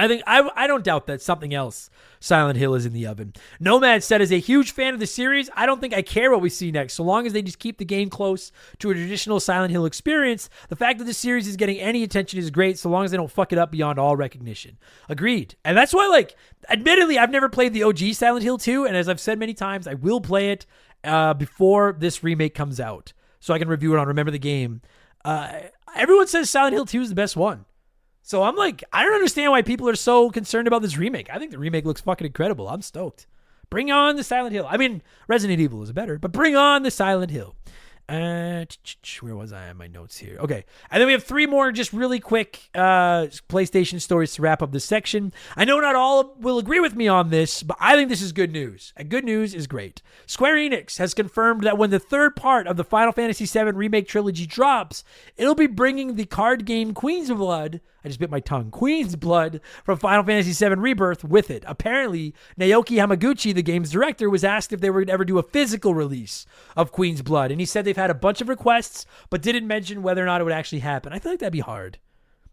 Speaker 1: I don't doubt that something else Silent Hill is in the oven. Nomad said, as a huge fan of the series, I don't think I care what we see next. So long as they just keep the game close to a traditional Silent Hill experience, the fact that the series is getting any attention is great, so long as they don't fuck it up beyond all recognition. Agreed. And that's why, like, admittedly, I've never played the OG Silent Hill 2, and as I've said many times, I will play it before this remake comes out, so I can review it on Remember the Game. Everyone says Silent Hill 2 is the best one. So I'm like, I don't understand why people are so concerned about this remake. I think the remake looks fucking incredible. I'm stoked. Bring on the Silent Hill. I mean, Resident Evil is better, but bring on the Silent Hill. Where was I on my notes here? Okay. And then we have 3 more just really quick PlayStation stories to wrap up this section. I know not all will agree with me on this, but I think this is good news. And good news is great. Square Enix has confirmed that when the 3rd part of the Final Fantasy VII Remake trilogy drops, it'll be bringing the card game Queen's Blood, I just bit my tongue, Queen's Blood from Final Fantasy VII Rebirth with it. Apparently, Naoki Hamaguchi, the game's director, was asked if they were going to ever do a physical release of Queen's Blood, and he said they've had a bunch of requests, but didn't mention whether or not it would actually happen. I feel like that'd be hard.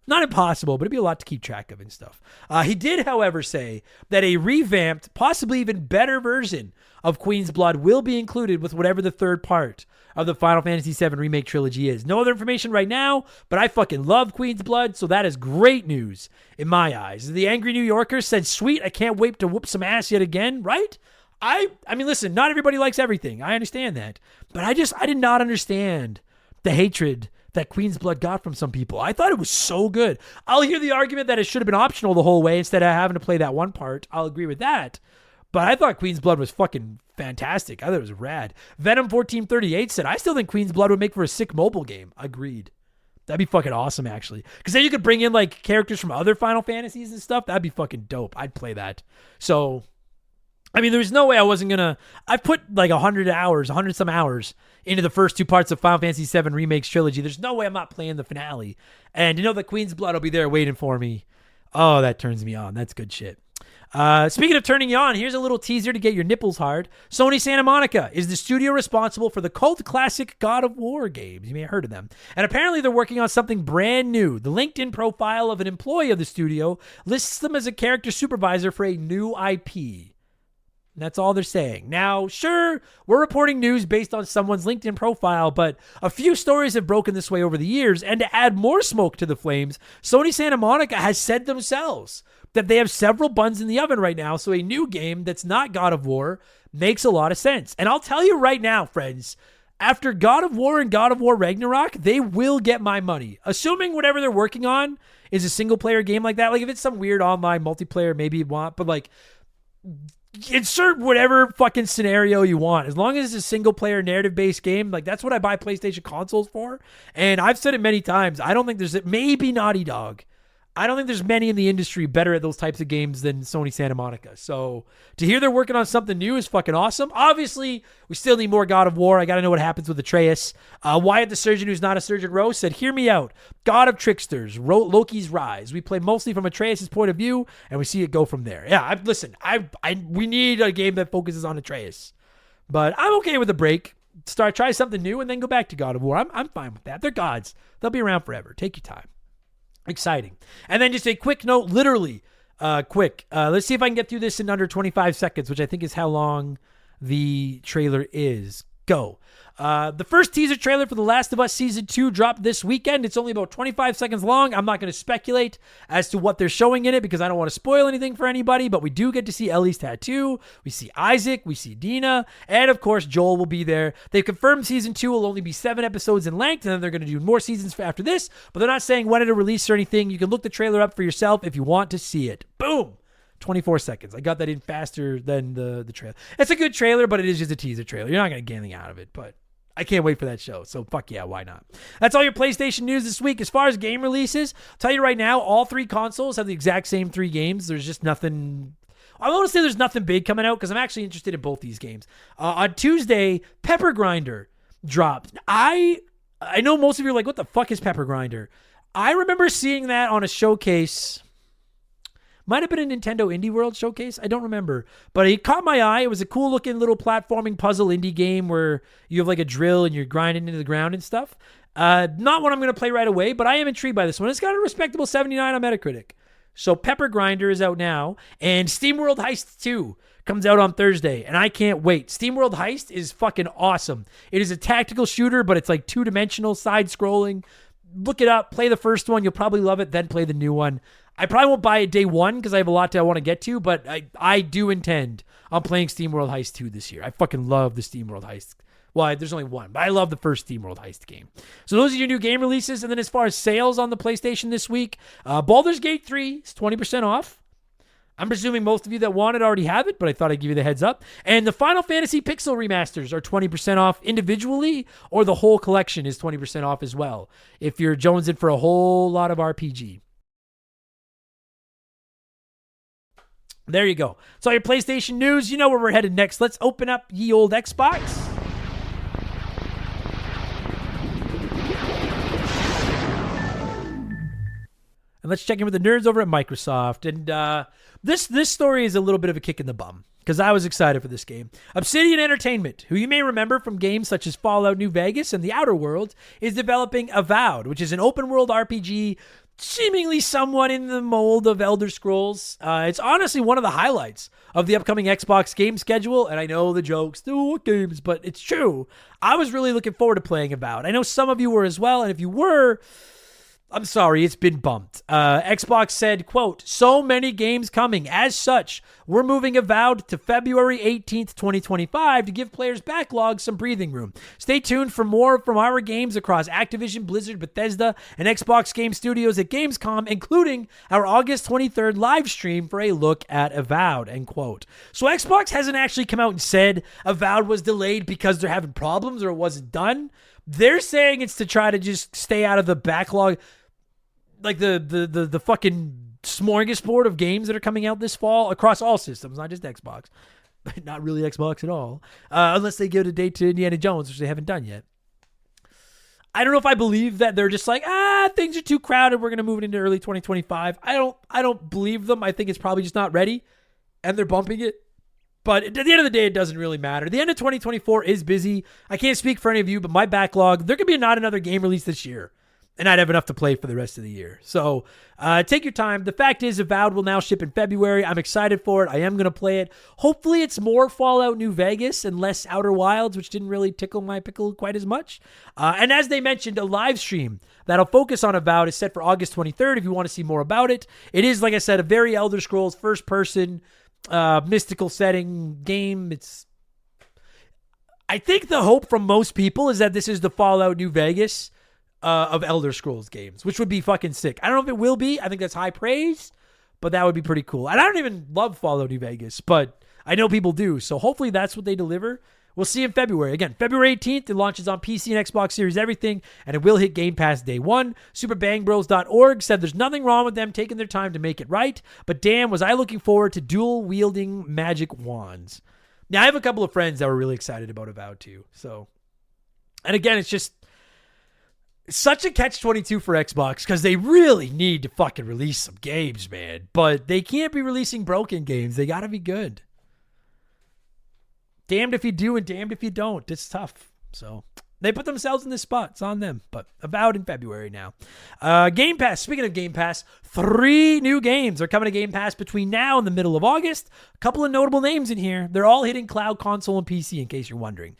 Speaker 1: Not impossible, but it'd be a lot to keep track of and stuff. He did, however, say that a revamped, possibly even better version of Queen's Blood will be included with whatever the 3rd part of the Final Fantasy VII Remake trilogy is. No other information right now, but I fucking love Queen's Blood, so that is great news in my eyes. The Angry New Yorker said, sweet, I can't wait to whoop some ass yet again, right? I mean, listen, not everybody likes everything. I understand that. But I did not understand the hatred that Queen's Blood got from some people. I thought it was so good. I'll hear the argument that it should have been optional the whole way instead of having to play that one part. I'll agree with that. But I thought Queen's Blood was fucking fantastic. I thought it was rad. Venom1438 said, I still think Queen's Blood would make for a sick mobile game. Agreed. That'd be fucking awesome, actually. Because then you could bring in, like, characters from other Final Fantasies and stuff. That'd be fucking dope. I'd play that. So, I mean, there's no way I wasn't going to... I've put, like, 100 some hours into the first 2 parts of Final Fantasy VII Remake's trilogy. There's no way I'm not playing the finale. And to know that Queen's Blood will be there waiting for me, oh, that turns me on. That's good shit. Speaking of turning you on, here's a little teaser to get your nipples hard. Sony Santa Monica is the studio responsible for the cult classic God of War games. You may have heard of them. And apparently they're working on something brand new. The LinkedIn profile of an employee of the studio lists them as a character supervisor for a new IP. That's all they're saying. Now, sure, we're reporting news based on someone's LinkedIn profile, but a few stories have broken this way over the years, and to add more smoke to the flames, Sony Santa Monica has said themselves that they have several buns in the oven right now, so a new game that's not God of War makes a lot of sense. And I'll tell you right now, friends, after God of War and God of War Ragnarok, they will get my money. Assuming whatever they're working on is a single-player game like that. Like, if it's some weird online multiplayer, maybe you want, but, like, insert whatever fucking scenario you want. As long as it's a single-player narrative-based game, like, that's what I buy PlayStation consoles for. And I've said it many times. I don't think there's... Maybe Naughty Dog. I don't think there's many in the industry better at those types of games than Sony Santa Monica. So to hear they're working on something new is fucking awesome. Obviously, we still need more God of War. I got to know what happens with Atreus. Wyatt the Surgeon, who's not a surgeon, Rose, said, hear me out. God of Tricksters, Loki's Rise. We play mostly from Atreus' point of view, and we see it go from there. Yeah, we need a game that focuses on Atreus. But I'm okay with a break. Try something new, and then go back to God of War. I'm fine with that. They're gods. They'll be around forever. Take your time. Exciting. And then just a quick note, literally quick. Let's see if I can get through this in under 25 seconds, which I think is how long the trailer is. Go. The first teaser trailer for The Last of Us Season 2 dropped this weekend. It's only about 25 seconds long. I'm not going to speculate as to what they're showing in it because I don't want to spoil anything for anybody, but we do get to see Ellie's tattoo. We see Isaac. We see Dina. And, of course, Joel will be there. They've confirmed Season 2 will only be 7 episodes in length, and then they're going to do more seasons after this, but they're not saying when it'll release or anything. You can look the trailer up for yourself if you want to see it. Boom! 24 seconds. I got that in faster than the trailer. It's a good trailer, but it is just a teaser trailer. You're not going to get anything out of it, but I can't wait for that show. So fuck yeah, why not? That's all your PlayStation news this week. As far as game releases, I'll tell you right now, all 3 consoles have the exact same 3 games. There's just nothing... I want to say there's nothing big coming out because I'm actually interested in both these games. On Tuesday, Pepper Grinder dropped. I know most of you are like, what the fuck is Pepper Grinder? I remember seeing that on a showcase... Might have been a Nintendo Indie World showcase. I don't remember. But it caught my eye. It was a cool looking little platforming puzzle indie game where you have like a drill and you're grinding into the ground and stuff. Not one I'm going to play right away, but I am intrigued by this one. It's got a respectable 79 on Metacritic. So Pepper Grinder is out now. And SteamWorld Heist 2 comes out on Thursday. And I can't wait. SteamWorld Heist is fucking awesome. It is a tactical shooter, but it's like 2-dimensional, side-scrolling. Look it up. Play the first one. You'll probably love it. Then play the new one. I probably won't buy it day one because I have a lot I want to get to, but I do intend on playing SteamWorld Heist 2 this year. I fucking love the SteamWorld Heist. Well, there's only one, but I love the first SteamWorld Heist game. So those are your new game releases. And then as far as sales on the PlayStation this week, Baldur's Gate 3 is 20% off. I'm presuming most of you that want it already have it, but I thought I'd give you the heads up. And the Final Fantasy Pixel remasters are 20% off individually, or the whole collection is 20% off as well if you're jonesing for a whole lot of RPG. There you go. So your PlayStation news, you know where we're headed next. Let's open up ye old Xbox. And let's check in with the nerds over at Microsoft. And this story is a little bit of a kick in the bum because I was excited for this game. Obsidian Entertainment, who you may remember from games such as Fallout New Vegas and The Outer Worlds, is developing Avowed, which is an open-world RPG seemingly somewhat in the mold of Elder Scrolls. It's honestly one of the highlights of the upcoming Xbox game schedule, and I know the jokes, what games, but it's true. I was really looking forward to playing Avowed. I know some of you were as well, and if you were... I'm sorry, it's been bumped. Xbox said, quote, so many games coming. As such, we're moving Avowed to February 18th, 2025 to give players' backlog some breathing room. Stay tuned for more from our games across Activision, Blizzard, Bethesda, and Xbox Game Studios at Gamescom, including our August 23rd live stream for a look at Avowed, end quote. So Xbox hasn't actually come out and said Avowed was delayed because they're having problems or it wasn't done. They're saying it's to try to just stay out of the backlog, like the fucking smorgasbord of games that are coming out this fall across all systems, not just Xbox. Not really Xbox at all. Unless they give a date to Indiana Jones, which they haven't done yet. I don't know if I believe that they're just like, things are too crowded, we're going to move it into early 2025. I don't believe them. I think it's probably just not ready, and they're bumping it. But at the end of the day, it doesn't really matter. The end of 2024 is busy. I can't speak for any of you, but my backlog, there could be not another game release this year, and I'd have enough to play for the rest of the year. So take your time. The fact is, Avowed will now ship in February. I'm excited for it. I am going to play it. Hopefully it's more Fallout New Vegas and less Outer Wilds, which didn't really tickle my pickle quite as much. And as they mentioned, a live stream that'll focus on Avowed is set for August 23rd if you want to see more about it. It is, like I said, a very Elder Scrolls first-person mystical setting game. I think the hope from most people is that this is the Fallout New Vegas of Elder Scrolls games, which would be fucking sick. I don't know if it will be. I think that's high praise, but that would be pretty cool. And I don't even love Fallout New Vegas, but I know people do. So hopefully that's what they deliver. We'll see in February. Again, February 18th, it launches on PC and Xbox Series everything, and it will hit Game Pass day one. SuperBangBros.org said there's nothing wrong with them taking their time to make it right, but damn, was I looking forward to dual-wielding magic wands. Now, I have a couple of friends that were really excited about Avowed too. So, and again, it's just such a catch-22 for Xbox because they really need to fucking release some games, man. But they can't be releasing broken games. They got to be good. Damned if you do and damned if you don't. It's tough. So They put themselves in this spot. It's on them, but avowed in February now. Game Pass. Speaking of Game Pass, 3 new games are coming to Game Pass between now and the middle of August. A couple of notable names in here. They're all hitting cloud, console, and PC, in case you're wondering.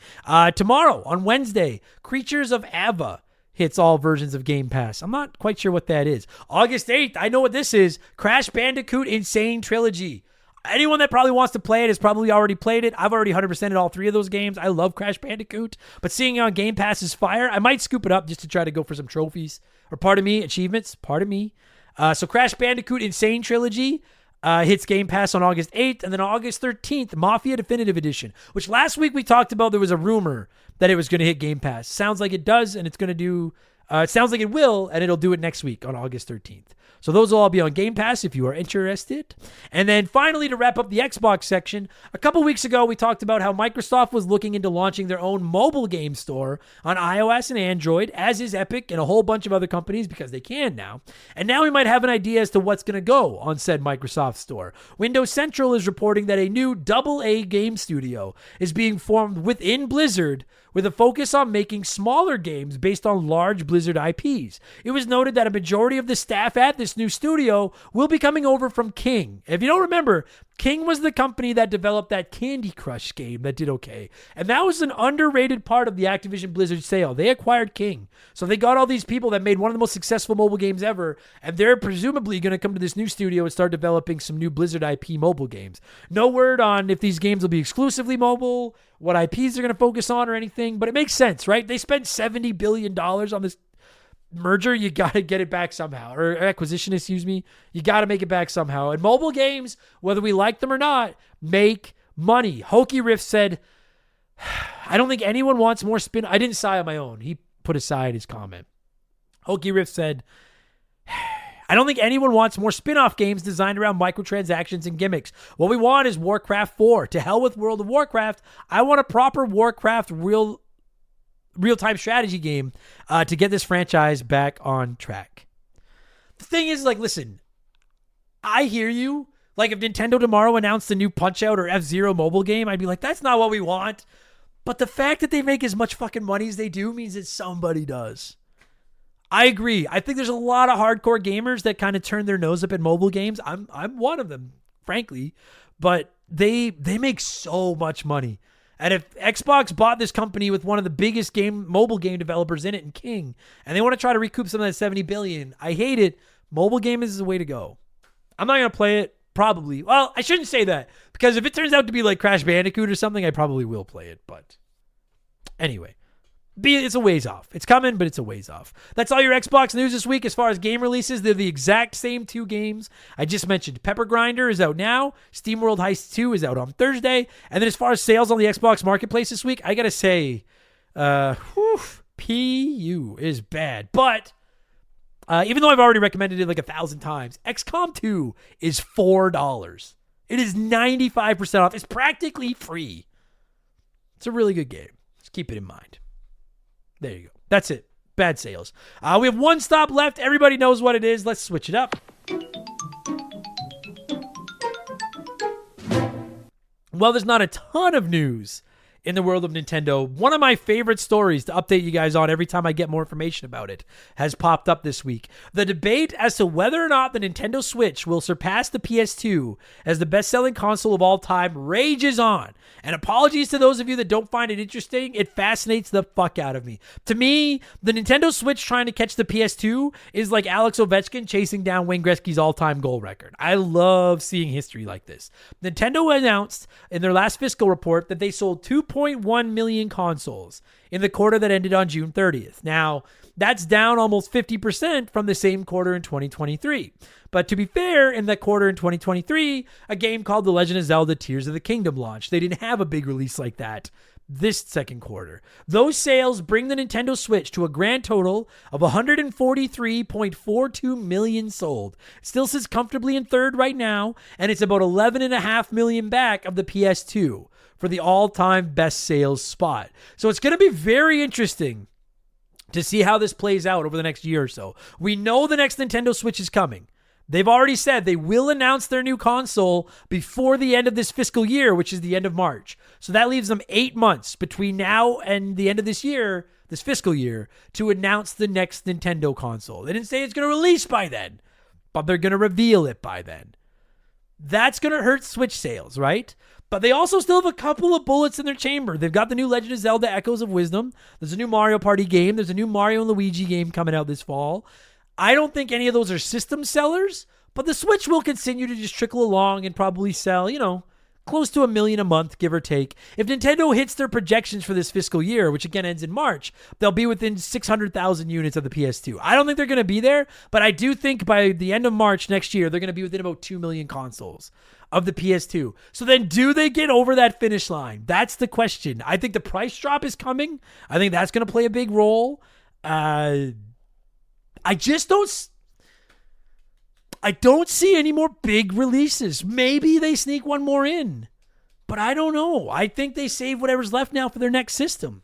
Speaker 1: Tomorrow, on Wednesday, Creatures of Ava hits all versions of Game Pass. I'm not quite sure what that is. August 8th, I know what this is. Crash Bandicoot Insane Trilogy. Anyone that probably wants to play it has probably already played it. I've already 100%ed all 3 of those games. I love Crash Bandicoot, but seeing it on Game Pass is fire. I might scoop it up just to try to go for some trophies, or achievements. So Crash Bandicoot Insane Trilogy hits Game Pass on August 8th, and then August 13th, Mafia Definitive Edition, which last week we talked about. There was a rumor that it was going to hit Game Pass. Sounds like it does, and it's going to do. It sounds like it will, and it'll do it next week on August 13th. So those will all be on Game Pass if you are interested. And then finally, to wrap up the Xbox section, a couple weeks ago, we talked about how Microsoft was looking into launching their own mobile game store on iOS and Android, as is Epic and a whole bunch of other companies, because they can now. And now we might have an idea as to what's going to go on said Microsoft store. Windows Central is reporting that a new AA game studio is being formed within Blizzard, with a focus on making smaller games based on large Blizzard IPs. It was noted that a majority of the staff at this new studio will be coming over from King. If you don't remember, King was the company that developed that Candy Crush game that did okay. And that was an underrated part of the Activision Blizzard sale. They acquired King. So they got all these people that made one of the most successful mobile games ever, and they're presumably going to come to this new studio and start developing some new Blizzard IP mobile games. No word on if these games will be exclusively mobile, what IPs they're going to focus on or anything, but it makes sense, right? They spent $70 billion on this merger. You got to get it back somehow, or acquisition, excuse me. You got to make it back somehow. And mobile games, whether we like them or not, make money. Hokey Riff said, I don't think anyone wants more spin. I didn't sigh on my own. He put aside his comment. Hokey Riff said, I don't think anyone wants more spin-off games designed around microtransactions and gimmicks. What we want is Warcraft 4. To hell with World of Warcraft. I want a proper Warcraft real-time strategy game to get this franchise back on track. The thing is, like, listen, I hear you. Like, if Nintendo tomorrow announced a new Punch-Out or F-Zero mobile game, I'd be like, that's not what we want. But the fact that they make as much fucking money as they do means that somebody does. I agree. I think there's a lot of hardcore gamers that kind of turn their nose up at mobile games. I'm one of them, frankly. But they make so much money. And if Xbox bought this company with one of the biggest mobile game developers in it, in King, and they want to try to recoup some of that $70 billion, I hate it. Mobile game is the way to go. I'm not going to play it, probably. Well, I shouldn't say that, because if it turns out to be like Crash Bandicoot or something, I probably will play it. But anyway, it's a ways off. It's coming, but it's a ways off. That's all your Xbox news this week. As far as game releases, they're the exact same 2 games I just mentioned. Pepper Grinder is out now. SteamWorld Heist 2 is out on Thursday. And then as far as sales on the Xbox Marketplace this week, I got to say, PU is bad. But even though I've already recommended it like 1,000 times, XCOM 2 is $4. It is 95% off. It's practically free. It's a really good game. Just keep it in mind. There you go. That's it. Bad sales. We have 1 stop left. Everybody knows what it is. Let's switch it up. Well, there's not a ton of news in the world of Nintendo. One of my favorite stories to update you guys on every time I get more information about it has popped up this week. The debate as to whether or not the Nintendo Switch will surpass the PS2 as the best-selling console of all time rages on. And apologies to those of you that don't find it interesting. It fascinates the fuck out of me. To me, the Nintendo Switch trying to catch the PS2 is like Alex Ovechkin chasing down Wayne Gretzky's all-time goal record. I love seeing history like this. Nintendo announced in their last fiscal report that they sold 2.1 million consoles in the quarter that ended on June 30th. Now, that's down almost 50% from the same quarter in 2023. But to be fair, in that quarter in 2023, a game called The Legend of Zelda Tears of the Kingdom launched. They didn't have a big release like that this second quarter. Those sales bring the Nintendo Switch to a grand total of 143.42 million sold. It still sits comfortably in third right now, and it's about 11.5 million back of the PS2 for the all-time best sales spot. So it's going to be very interesting to see how this plays out over the next year or so. We know the next Nintendo Switch is coming. They've already said they will announce their new console before the end of this fiscal year, which is the end of March. So that leaves them 8 months between now and the end of this year this fiscal year, to announce the next Nintendo console. They didn't say it's going to release by then, but they're going to reveal it by then. That's going to hurt Switch sales, right? But they also still have a couple of bullets in their chamber. They've got the new Legend of Zelda Echoes of Wisdom. There's a new Mario Party game. There's a new Mario and Luigi game coming out this fall. I don't think any of those are system sellers, but the Switch will continue to just trickle along and probably sell, close to 1 million a month, give or take. If Nintendo hits their projections for this fiscal year, which again ends in March, they'll be within 600,000 units of the PS2. I don't think they're going to be there, but I do think by the end of March next year, they're going to be within about 2 million consoles of the PS2. So then do they get over that finish line? That's the question. I think the price drop is coming. I think that's going to play a big role. I don't see any more big releases. Maybe they sneak one more in, but I don't know. I think they save whatever's left now for their next system.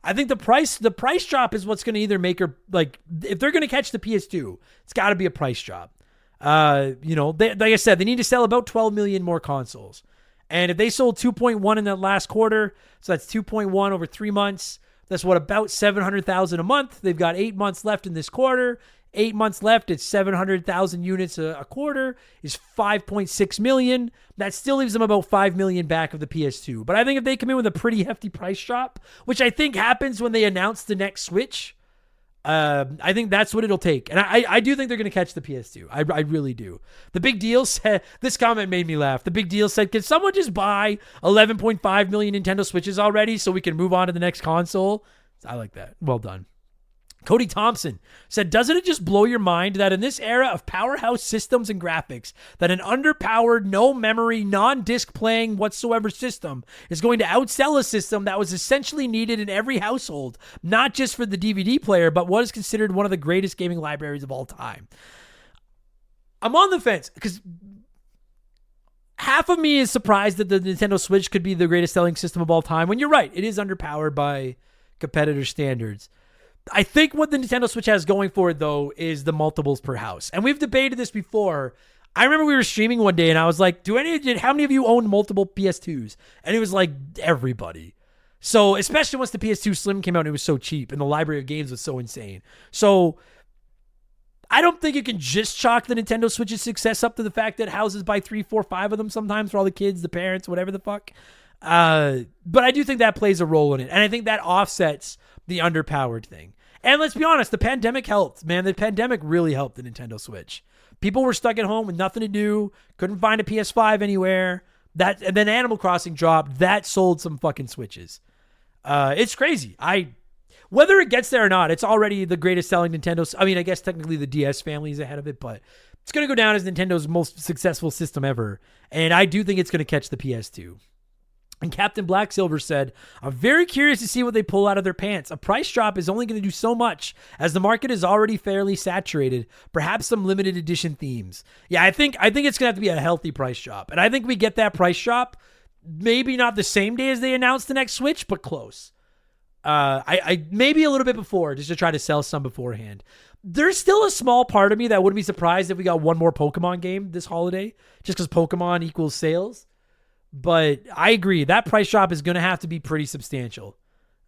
Speaker 1: I think the price drop is what's going to either make or if they're going to catch the PS2, it's got to be a price drop. Like I said, they need to sell about 12 million more consoles. And if they sold 2.1 in that last quarter, so that's 2.1 over 3 months. That's about 700,000 a month. They've got 8 months left in this quarter. 8 months left, it's 700,000 units a quarter, is 5.6 million. That still leaves them about 5 million back of the PS2. But I think if they come in with a pretty hefty price drop, which I think happens when they announce the next Switch, I think that's what it'll take. And I do think they're going to catch the PS2. I really do. The Big Deal said, this comment made me laugh. The Big Deal said, can someone just buy 11.5 million Nintendo Switches already so we can move on to the next console? I like that. Well done. Cody Thompson said, doesn't it just blow your mind that in this era of powerhouse systems and graphics, that an underpowered, no memory, non-disc playing whatsoever system is going to outsell a system that was essentially needed in every household, not just for the DVD player, but what is considered one of the greatest gaming libraries of all time? I'm on the fence because half of me is surprised that the Nintendo Switch could be the greatest selling system of all time, when you're right, it is underpowered by competitor standards. I think what the Nintendo Switch has going for it, though, is the multiples per house. And we've debated this before. I remember we were streaming one day and I was like, how many of you own multiple PS2s? And it was like, everybody. So, especially once the PS2 Slim came out and it was so cheap and the library of games was so insane. So, I don't think you can just chalk the Nintendo Switch's success up to the fact that houses buy 3, 4, 5 of them sometimes for all the kids, the parents, whatever the fuck. But I do think that plays a role in it. And I think that offsets the underpowered thing. And let's be honest, the pandemic helped, man. The pandemic really helped the Nintendo Switch. People were stuck at home with nothing to do, couldn't find a PS5 anywhere. And then Animal Crossing dropped. That sold some fucking Switches. It's crazy. Whether it gets there or not, it's already the greatest selling Nintendo. I mean, I guess technically the DS family is ahead of it, but it's going to go down as Nintendo's most successful system ever. And I do think it's going to catch the PS2. And Captain Black Silver said, I'm very curious to see what they pull out of their pants. A price drop is only going to do so much, as the market is already fairly saturated. Perhaps some limited edition themes. Yeah, I think it's going to have to be a healthy price drop. And I think we get that price drop, maybe not the same day as they announce the next Switch, but close. I maybe a little bit before, just to try to sell some beforehand. There's still a small part of me that wouldn't be surprised if we got one more Pokemon game this holiday, just because Pokemon equals sales. But I agree, that price drop is going to have to be pretty substantial.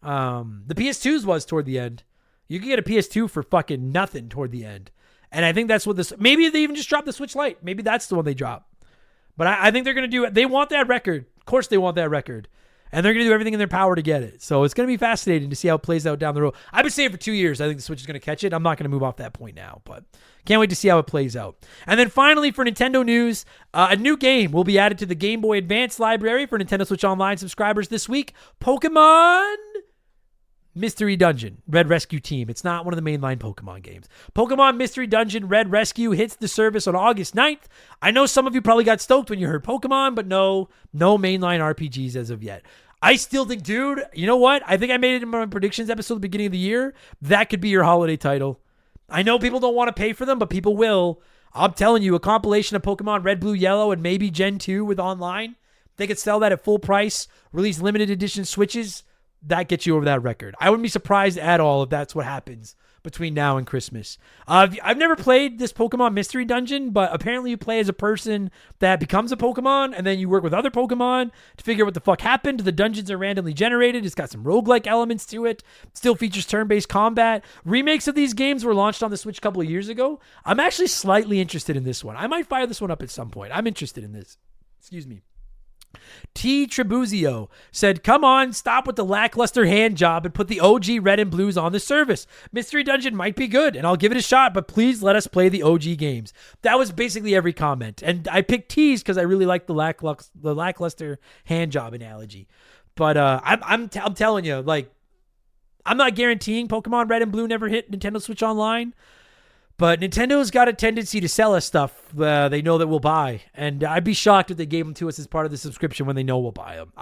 Speaker 1: The PS2's was toward the end. You can get a PS2 for fucking nothing toward the end. And I think that's what this, maybe they even just dropped the Switch Lite. Maybe that's the one they drop. But I think they're going to do it. They want that record. Of course they want that record. And they're going to do everything in their power to get it. So it's going to be fascinating to see how it plays out down the road. I've been saying for 2 years, I think the Switch is going to catch it. I'm not going to move off that point now, but can't wait to see how it plays out. And then finally, for Nintendo news, a new game will be added to the Game Boy Advance library for Nintendo Switch Online subscribers this week. Pokemon Mystery Dungeon Red Rescue Team. It's not one of the mainline Pokemon games. Pokemon Mystery Dungeon Red Rescue hits the service on August 9th. I know some of you probably got stoked when you heard Pokemon, but no mainline RPGs as of yet. I still think, dude, you know what? I think I made it in my predictions episode at the beginning of the year. That could be your holiday title. I know people don't want to pay for them, but people will. I'm telling you, a compilation of Pokemon Red, Blue, Yellow, and maybe Gen 2 with online. They could sell that at full price, release limited edition Switches. That gets you over that record. I wouldn't be surprised at all if that's what happens between now and Christmas. I've never played this Pokemon Mystery Dungeon, but apparently you play as a person that becomes a Pokemon, and then you work with other Pokemon to figure out what the fuck happened. The dungeons are randomly generated. It's got some roguelike elements to it. Still features turn-based combat. Remakes of these games were launched on the Switch a couple of years ago. I'm actually slightly interested in this one. I might fire this one up at some point. I'm interested in this. Excuse me. T. Trebuzio said, come on, stop with the lackluster hand job and put the OG red and blues on the service. Mystery Dungeon might be good, and I'll give it a shot, but please let us play the OG games. That was basically every comment. And I picked T's because I really like the lackluster hand job analogy. But I'm telling you, like, I'm not guaranteeing Pokemon Red and Blue never hit Nintendo Switch Online. But Nintendo's got a tendency to sell us stuff they know that we'll buy. And I'd be shocked if they gave them to us as part of the subscription when they know we'll buy them.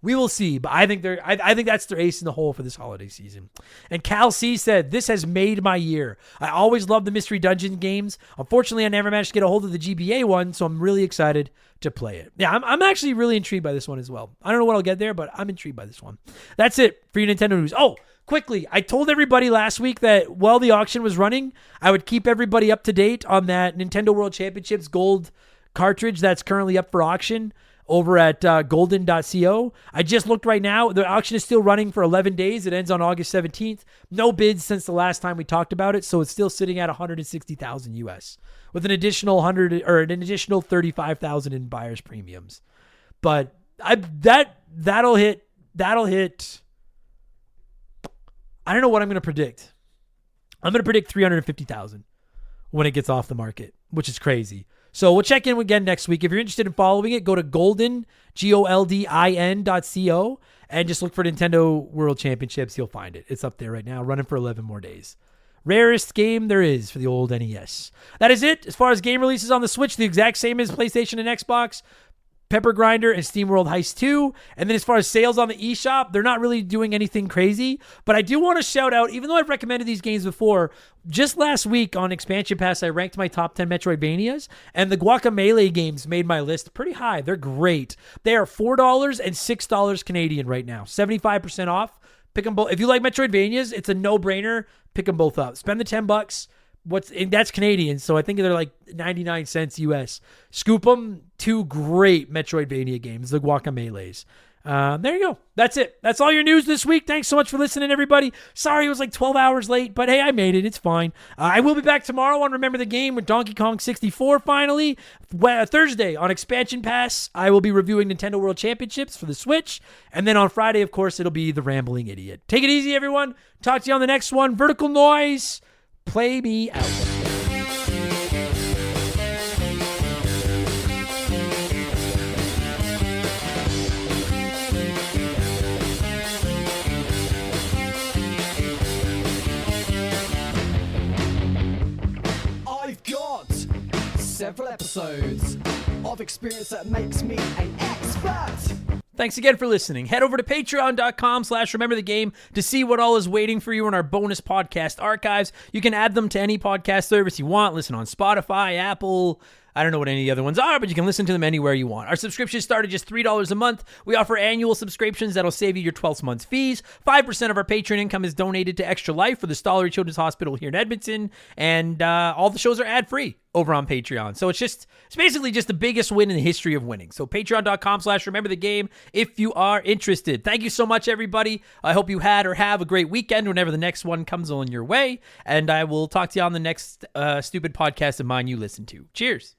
Speaker 1: We will see, but I think that's their ace in the hole for this holiday season. And Cal C said, this has made my year. I always loved the Mystery Dungeon games. Unfortunately, I never managed to get a hold of the GBA one, so I'm really excited to play it. Yeah, I'm actually really intrigued by this one as well. I don't know what I'll get there, but I'm intrigued by this one. That's it for your Nintendo news. Oh, quickly, I told everybody last week that while the auction was running, I would keep everybody up to date on that Nintendo World Championships gold cartridge that's currently up for auction over at golden.co. I just looked right now. The auction is still running for 11 days. It ends on August 17th. No bids since the last time we talked about it, so it's still sitting at 160,000 US with an additional 35,000 in buyer's premiums. But that'll hit. I don't know what I'm going to predict. I'm going to predict 350,000 when it gets off the market, which is crazy. So we'll check in again next week. If you're interested in following it, go to golden, GOLDIN.co, and just look for Nintendo World Championships. You'll find it. It's up there right now, running for 11 more days. Rarest game there is for the old NES. That is it. As far as game releases on the Switch, the exact same as PlayStation and Xbox. Pepper Grinder and SteamWorld Heist 2. And then as far as sales on the eShop, they're not really doing anything crazy. But I do want to shout out, even though I've recommended these games before, just last week on Expansion Pass, I ranked my top 10 Metroidvanias, and the Guacamelee games made my list pretty high. They're great. They are $4 and $6 Canadian right now. 75% off. Pick them both. If you like Metroidvanias, it's a no-brainer. Pick them both up. Spend the $10. That's Canadian, so I think they're like 99 cents US. Scoop them. Two great Metroidvania games, the Guacamelees. There you go. That's it. That's all your news this week. Thanks so much for listening, everybody. Sorry it was like 12 hours late, but hey, I made it. It's fine. I will be back tomorrow on Remember the Game with Donkey Kong 64 finally. Thursday on Expansion Pass, I will be reviewing Nintendo World Championships for the Switch. And then on Friday, of course, it'll be The Rambling Idiot. Take it easy, everyone. Talk to you on the next one. Vertical Noise. Play me out.
Speaker 2: I've got several episodes of experience that makes me an expert.
Speaker 1: Thanks again for listening. Head over to patreon.com/rememberthegame to see what all is waiting for you in our bonus podcast archives. You can add them to any podcast service you want. Listen on Spotify, Apple, I don't know what any of the other ones are, but you can listen to them anywhere you want. Our subscriptions start at just $3 a month. We offer annual subscriptions that'll save you your 12th month's fees. 5% of our Patreon income is donated to Extra Life for the Stollery Children's Hospital here in Edmonton, and all the shows are ad-free over on Patreon. So it's basically just the biggest win in the history of winning. So patreon.com/rememberthegame if you are interested. Thank you so much, everybody. I hope you had or have a great weekend whenever the next one comes on your way, and I will talk to you on the next stupid podcast of mine you listen to. Cheers.